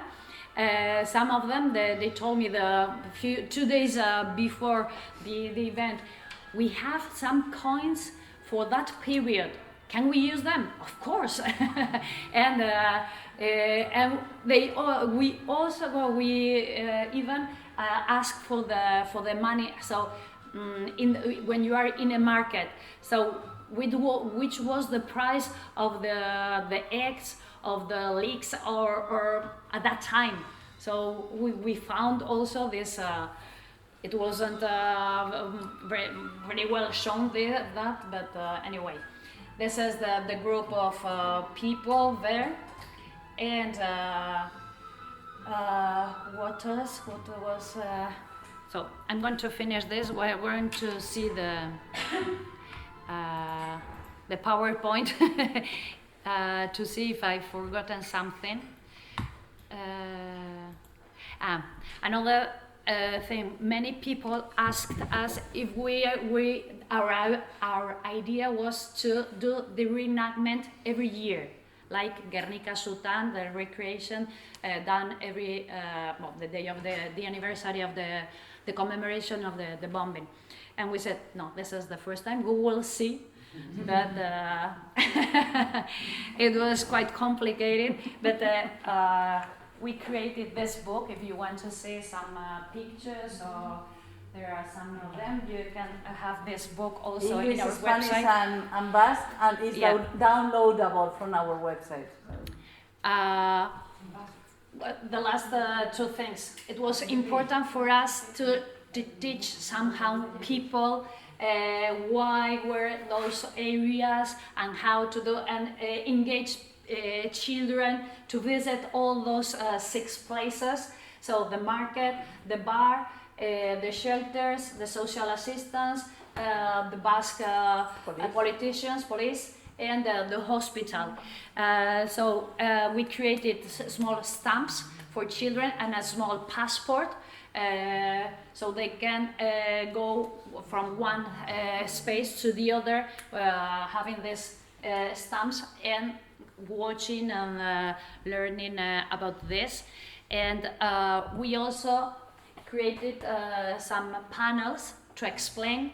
some of them, they told me 2 days before the event, we have some coins for that period. Can we use them? Of course. And we even ask for the money. So when you are in a market, so which was the price of the eggs of the leeks or at that time? So we found also this. It wasn't very well shown that, but anyway, this is the group of people there, and what else? What was? So I'm going to finish this. We're going to see the PowerPoint to see if I've forgotten something. Another thing, many people asked us if our idea was to do the reenactment every year, like Gernika-Sutan, the recreation done every the day of the anniversary of the commemoration of the bombing. And we said, no, this is the first time, we will see. But it was quite complicated, but we created this book. If you want to see some pictures, or there are some of them, you can have this book also English, in our Spanish, website. and Basque, and it's downloadable from our website. The last two things. It was important for us to teach somehow people why were those areas and how to do and engage children to visit all those 6 places. So the market, the bar, the shelters, the social assistance, the Basque politicians, police, and the hospital. So we created small stamps for children and a small passport, so they can go from one space to the other, having these stamps and watching and learning about this. And we also created some panels to explain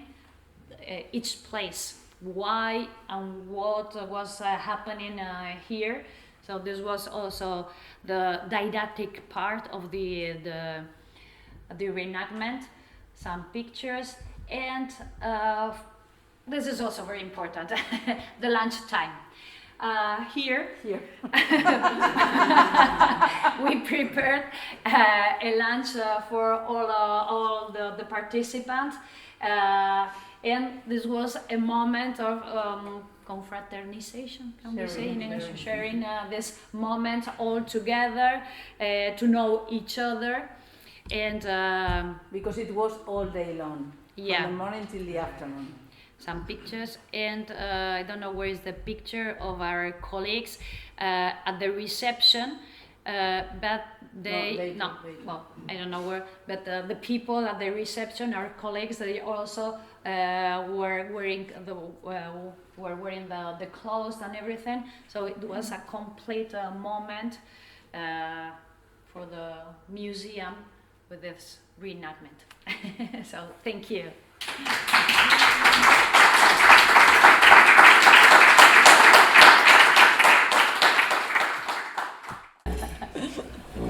each place, why and what was happening here. So this was also the didactic part of the reenactment, some pictures, and this is also very important, the lunch time. Here. We prepared a lunch for all the participants, and this was a moment of confraternization, can we say in English, sharing this moment all together, to know each other, and because it was all day long, yeah, from the morning till the afternoon. some pictures, and I don't know where is the picture of our colleagues at the reception, but they well, I don't know where, but the people at the reception, our colleagues, they also were wearing the clothes and everything, so it was a complete moment for the museum with this reenactment. So thank you.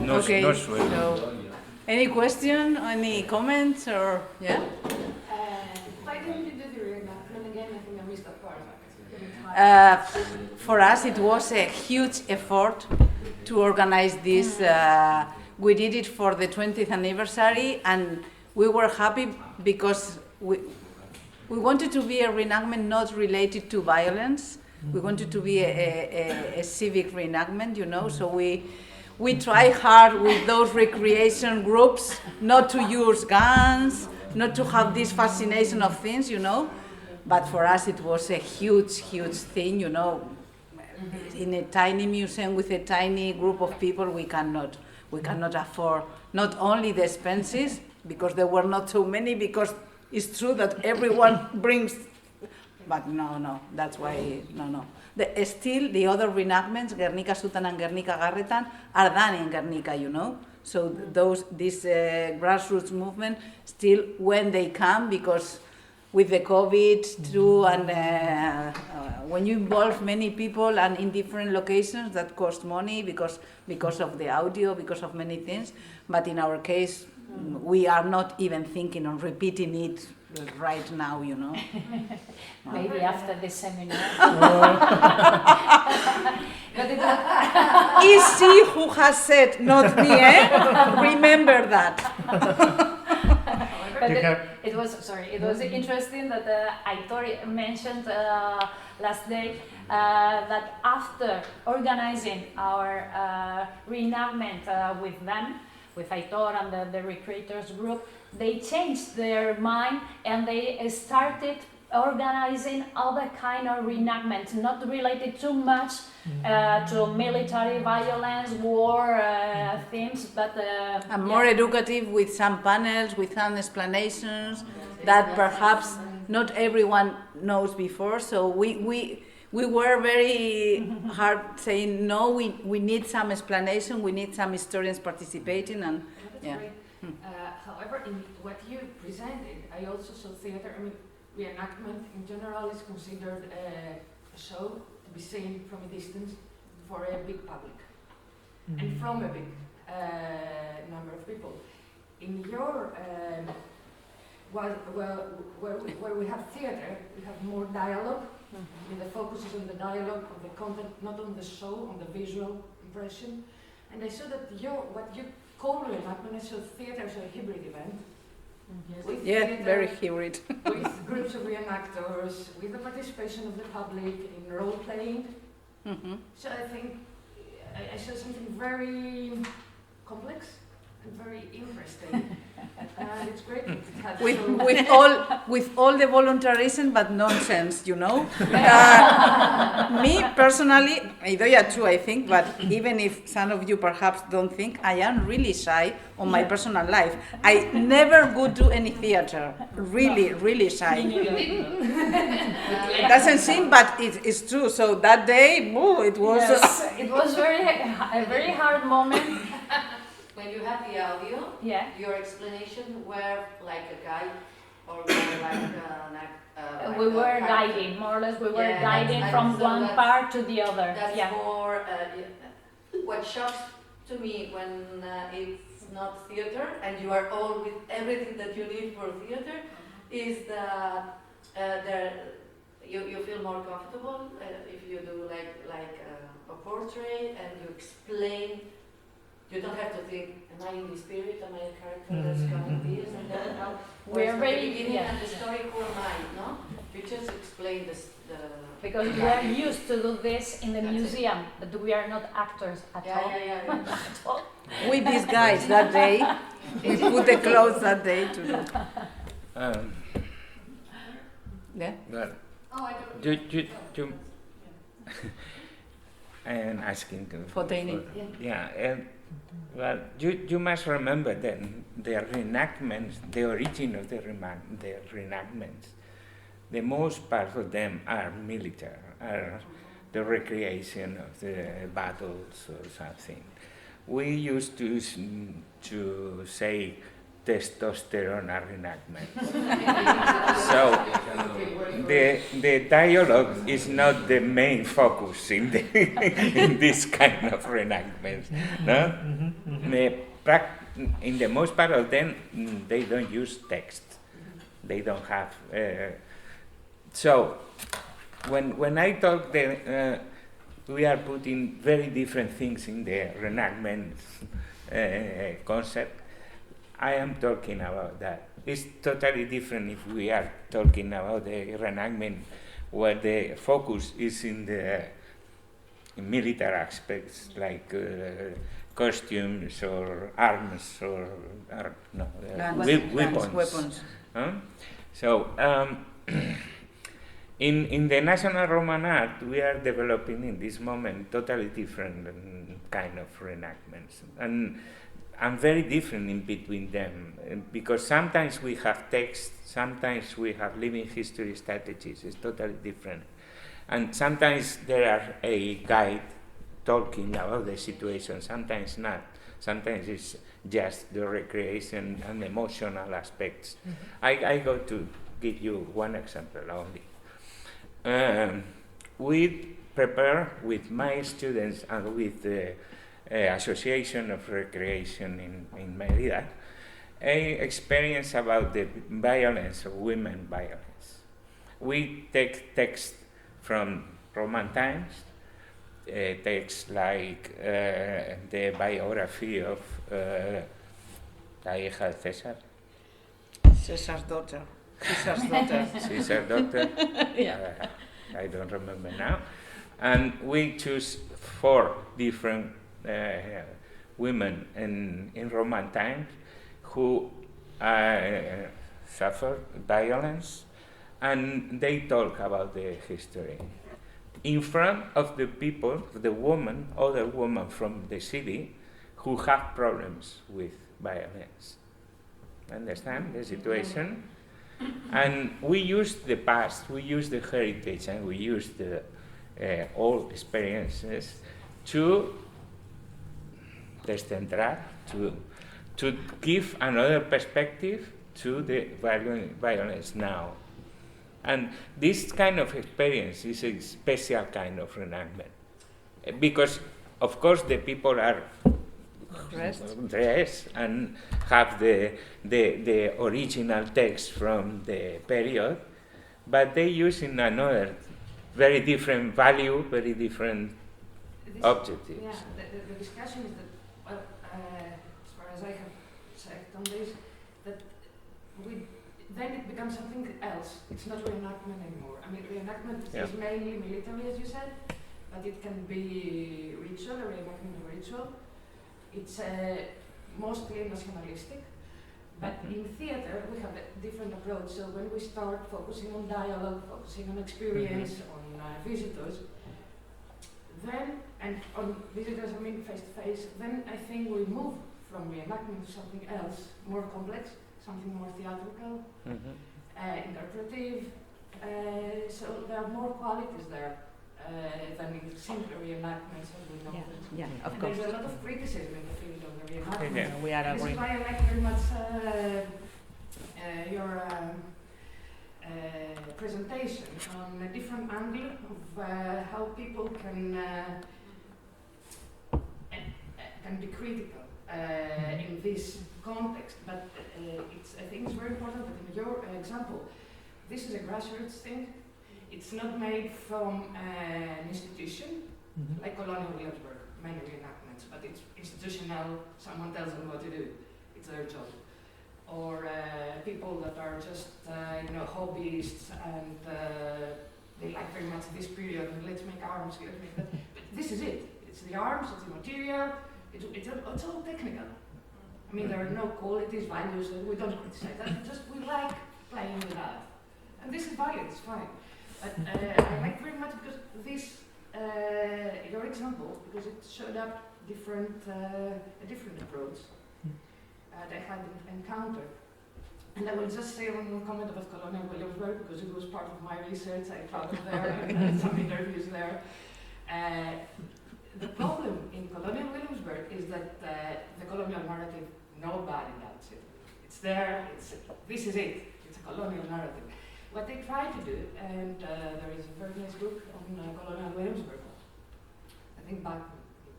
Okay, no suelo. so any question, any comments, or yeah? Why didn't you do the reenactment again? I think I missed that part. For us, it was a huge effort to organize this. We did it for the 20th anniversary, and we were happy because we wanted to be a reenactment not related to violence. We wanted to be a civic reenactment, you know, so we try hard with those recreation groups not to use guns, not to have this fascination of things, you know. But for us it was a huge, huge thing, you know. In a tiny museum with a tiny group of people, we cannot afford not only the expenses, because there were not so many, because it's true that everyone brings, but no, that's why, no. Still, the other reenactments, Gernika-Sutan and Gernika-Garretan, are done in Gernika, you know. So this grassroots movement, still when they come, because with the COVID too, and when you involve many people and in different locations, that costs money because of the audio, because of many things. But in our case, we are not even thinking on repeating it right now, you know. Maybe after this seminar. But It's she who has said, not me, eh? Remember that. But it was interesting that Idoia mentioned last day that after organizing our reenactment with them, with Idoia and the recreators group, they changed their mind and they started organizing other kind of reenactments, not related too much to military violence, war themes, but and more educative, with some panels, with some explanations that perhaps not everyone knows before. So we were very hard saying no. We need some explanation. We need some historians participating, and yeah. However, in what you presented, I also saw theater. I mean, reenactment in general is considered a show to be seen from a distance for a big public and from a big number of people. In your where we have theater, we have more dialogue. And the focus is on the dialogue, on the content, not on the show, on the visual impression. And I saw that what you call reenactment, I saw theater as a hybrid event. With theater, very hybrid. with groups of reenactors, with the participation of the public in role playing. So I think I saw something very complex and very interesting. And it's great that it has with all the voluntarism but nonsense, you know. Me personally, Idoia too, I think, but even if some of you perhaps don't think, I am really shy on my personal life. I never would do any theater. Really shy. It doesn't seem, but it's true. So that day, it was. yes, it was a very hard moment. when you had the audio, your explanation were like a guide or like we were guiding, more or less. We were guiding from one part to the other. That's more. What shocks to me when it's not theater and you are all with everything that you need for theater is that you feel more comfortable if you do like a portrait and you explain. You don't have to think, am I in the spirit, am I a character that's coming this and that? No. We're the very beginning and the story for mine, no? You just explain this. Because we are used to do this in the That's it. museum, but we are not actors at all. Yeah. At all. With these guys that day, we put the clothes that day to do. Yeah. Well, Oh, I don't. you I am asking For training. well, you must remember that the reenactments, the origin of the reenactments, the most part of them are military, are the recreation of the battles or something. We used to say testosterone reenactments. So the dialogue is not the main focus in this kind of reenactments. No? In the most part of them, they don't use text. They don't have. So when I talk, we are putting very different things in the reenactment concept. I am talking about that. It's totally different if we are talking about the reenactment where the focus is in the military aspects like costumes or arms or weapons. Huh? So in the National Roman Art, we are developing in this moment totally different kind of reenactments. And very different in between them, because sometimes we have text, sometimes we have living history strategies. It's totally different, and sometimes there are a guide talking about the situation. Sometimes not. Sometimes it's just the recreation and emotional aspects. I go to give you one example only. We prepare with my students and with the Association of Recreation in Madrid, a experience about the violence of women violence. We take text from Roman times, texts like the biography of la hija de César. Caesar's daughter. Caesar's daughter. Caesar's daughter. I don't remember now. And we choose 4 different women in Roman times who suffered violence, and they talk about the history in front of the people, other women from the city who have problems with violence. Understand the situation? And we use the past, we use the heritage, and we use the old experiences to descentrar, to give another perspective to the violence now. And this kind of experience is a special kind of reenactment. Because, of course, the people are dressed and have the original text from the period, but they use in another very different value, very different objectives. Yeah, the discussion is that, well, as far as I have checked on this, that then it becomes something else. It's not reenactment anymore. I mean, reenactment is mainly military, as you said, but it can be ritual, a reenactment of ritual. It's mostly nationalistic, but in theater we have a different approach. So when we start focusing on dialogue, focusing on experience, on visitors, then, and on visitors I mean face to face, then I think we move from reenactment to something else, more complex, something more theatrical, interpretive. So there are more qualities there than in simple reenactments as we know. Yeah, of And course. there's a lot of criticism in the field of the reenactment. Yeah. We are This is agreeing. why I like very much your presentation on a different angle of how people can be critical in this context. But I think it's very important that in your example, this is a grassroots thing. It's not made from an institution like Colonial Williamsburg, many reenactments, but it's institutional. Someone tells them what to do. It's their job. Or people that are just hobbyists and they like very much this period, and let's make arms, let's make that. But this is it. It's the arms, it's the material, it's all technical. I mean, there are no qualities, values, we don't criticize that, just we like playing with that. And this is valid, it's fine. But I like very much because this, your example, because it showed up a different approach that I had encountered. And I will just say one more comment about Colonial Williamsburg, because it was part of my research. I traveled there and had some interviews there. The problem in Colonial Williamsburg is that the colonial narrative, nobody doubts it. It's there, this is it, it's a colonial narrative. What they try to do, and there is a very nice book on Colonial Williamsburg, I think back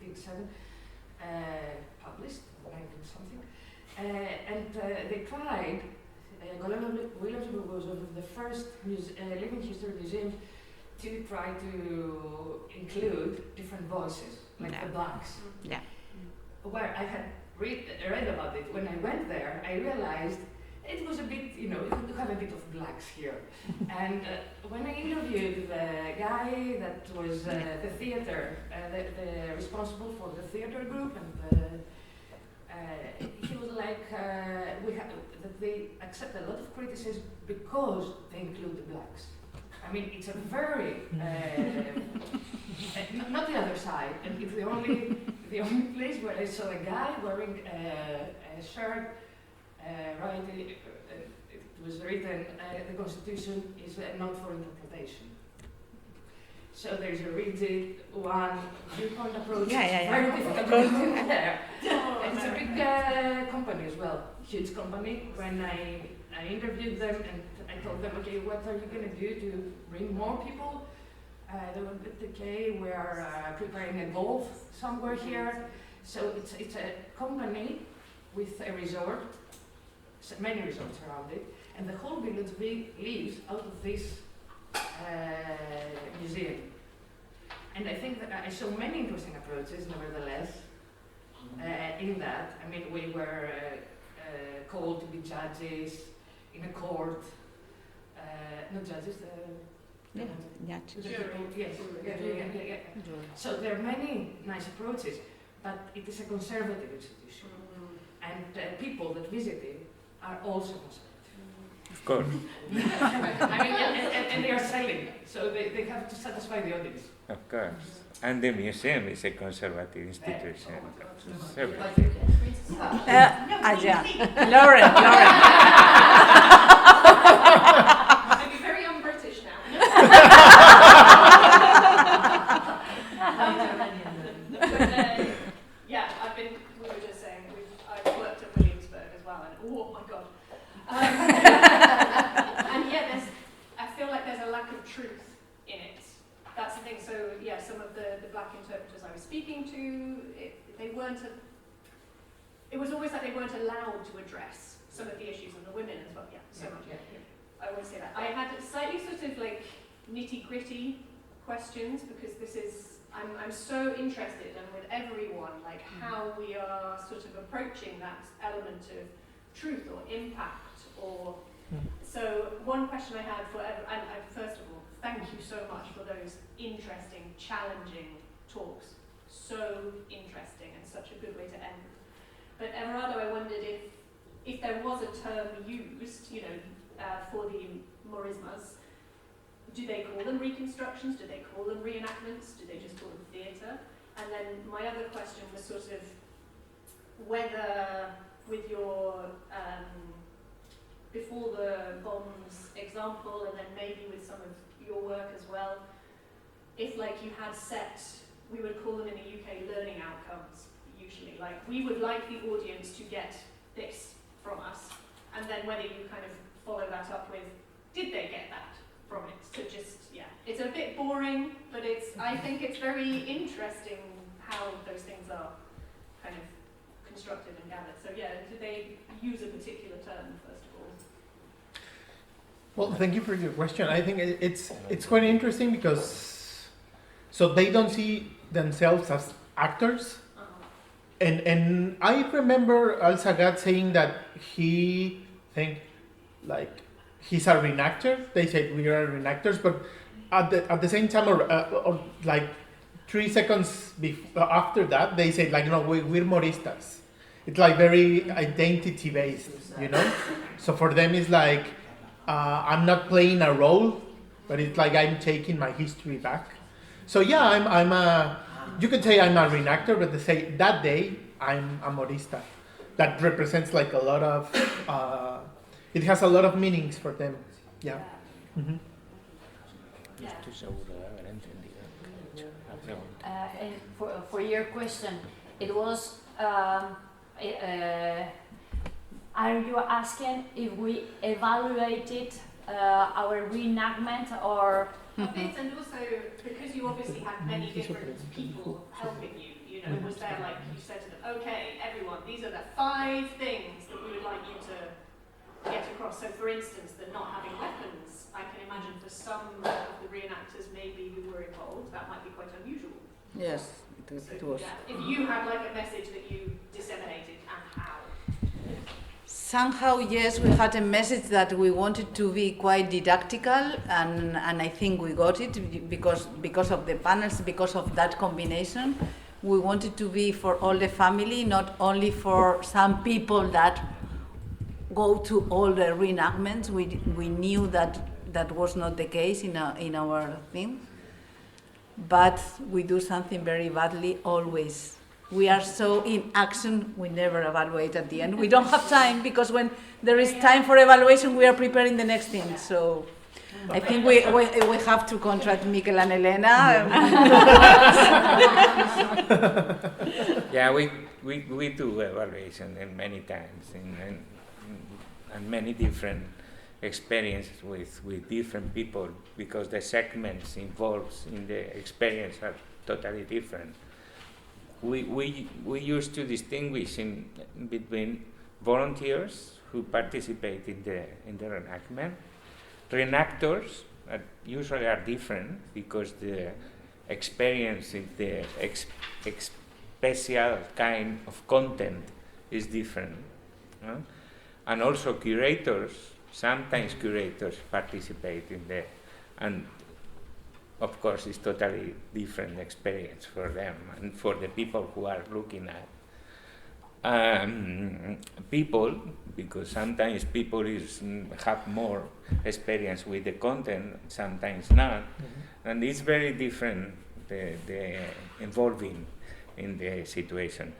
in 1987, published in 19-something, and they tried, Colonial Williamsburg was one of the first living history museums to try to include different voices, like the blacks. Yeah. Where I had read about it, when I went there, I realized it was a bit, you have a bit of blacks here. And when I interviewed the guy that was the theater, the responsible for the theater group, and he was like, that they accept a lot of criticism because they include the blacks. I mean, it's a very, not the other side, and it's the only place where I saw a guy wearing a shirt, it was written, the Constitution is not for interpretation. So there's a rigid one viewpoint approach, very difficult to do there. And it's a big company as well, huge company. When I interviewed them and I told them, okay, what are you going to do to bring more people? They were okay, we are preparing a golf somewhere here. So it's a company with a resort, many resorts around it, and the whole village lives out of this museum. And I think that I saw many interesting approaches, nevertheless, in that. I mean, we were called to be judges in a court, not judges, Yeah. yes. So there are many nice approaches, but it is a conservative institution. And people that visit it are also conservative. Of course. I mean, and they are selling, so they have to satisfy the audience. Of course. And the museum is a conservative institution. Lauren. Maybe very un-British now. Yeah, we were just saying, I've worked at Williamsburg as well, and oh my God. And yet I feel like there's a lack of truth in it. That's the thing. So yeah, some of the black interpreters I was speaking to, it was always like they weren't allowed to address some of the issues of the women as well. Yeah, so much. I always say that. I had slightly sort of like nitty-gritty questions because I'm so interested, and with everyone, like how we are sort of approaching that element of truth or impact or. So one question I had for and first of all, thank you so much for those interesting, challenging talks. So interesting and such a good way to end. But Everardo, I wondered if there was a term used, for the Morismas. Do they call them reconstructions? Do they call them reenactments? Do they just call them theatre? And then my other question was sort of whether, with your before the bombs example, and then maybe with some of your work as well, if like you had set, we would call them in the UK learning outcomes, usually. Like we would like the audience to get this from us, and then whether you kind of follow that up with, did they get that from it? So just, it's a bit boring, but I think it's very interesting how those things are kind of constructed and gathered. So did they use a particular term, first of all? Well, thank you for your question. I think it's quite interesting because so they don't see themselves as actors. And I remember Al Sagat saying that he's a reenactor. They said we are reenactors, but at the same time, or like 3 seconds after that, they say like, no, we're Moristas. It's like very identity based, you know. So for them, it's like I'm not playing a role, but it's like I'm taking my history back. So yeah, I'm a. You could say I'm a reenactor, but they say that day I'm a Morista. That represents like a lot of. It has a lot of meanings for them. Yeah. Mm-hmm. And for your question, it was, are you asking if we evaluated our reenactment or? A bit, and also because you obviously had many different people helping you, you know, was there like you said to them, okay, everyone, these are the 5 things that we would like you to get across. So for instance, the not having weapons, I can imagine for some of the reenactors maybe who were involved, that might be quite unusual. Yes, it was. Yeah, if you had like a message that you disseminated and how. Somehow, yes, we had a message that we wanted to be quite didactical, and I think we got it because of the panels, because of that combination. We wanted to be for all the family, not only for some people that go to all the reenactments. We knew that was not the case in our theme, but we do something very badly always. We are so in action, we never evaluate at the end. We don't have time, because when there is time for evaluation, we are preparing the next thing. So I think we have to contract Mikel and Elena. Yeah, we do evaluation and many times and many different experiences with different people, because the segments involved in the experience are totally different. We used to distinguish between volunteers who participate in the reenactment, reenactors that usually are different because the experience in the special kind of content is different, and also curators. Sometimes curators participate in and of course, it's totally different experience for them and for the people who are looking at people, because sometimes people have more experience with the content, sometimes not, and it's very different the involving in the situation.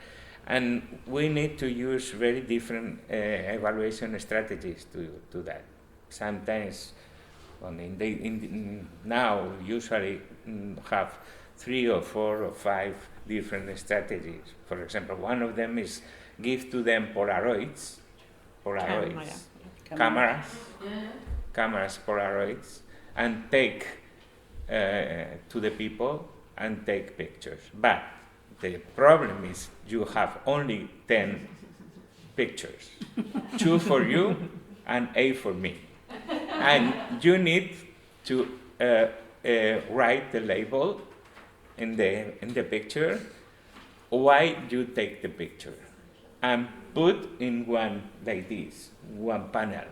And we need to use very different evaluation strategies to that. Sometimes. Now usually have 3 or 4 or 5 different strategies. For example, one of them is give to them Polaroids, cameras, Polaroids, and take to the people and take pictures. But the problem is you have only 10 pictures, 2 for you and 8 for me. And you need to write the label in the picture, why you take the picture, and put in one like this, one panel,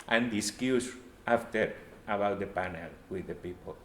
and discuss after about the panel with the people.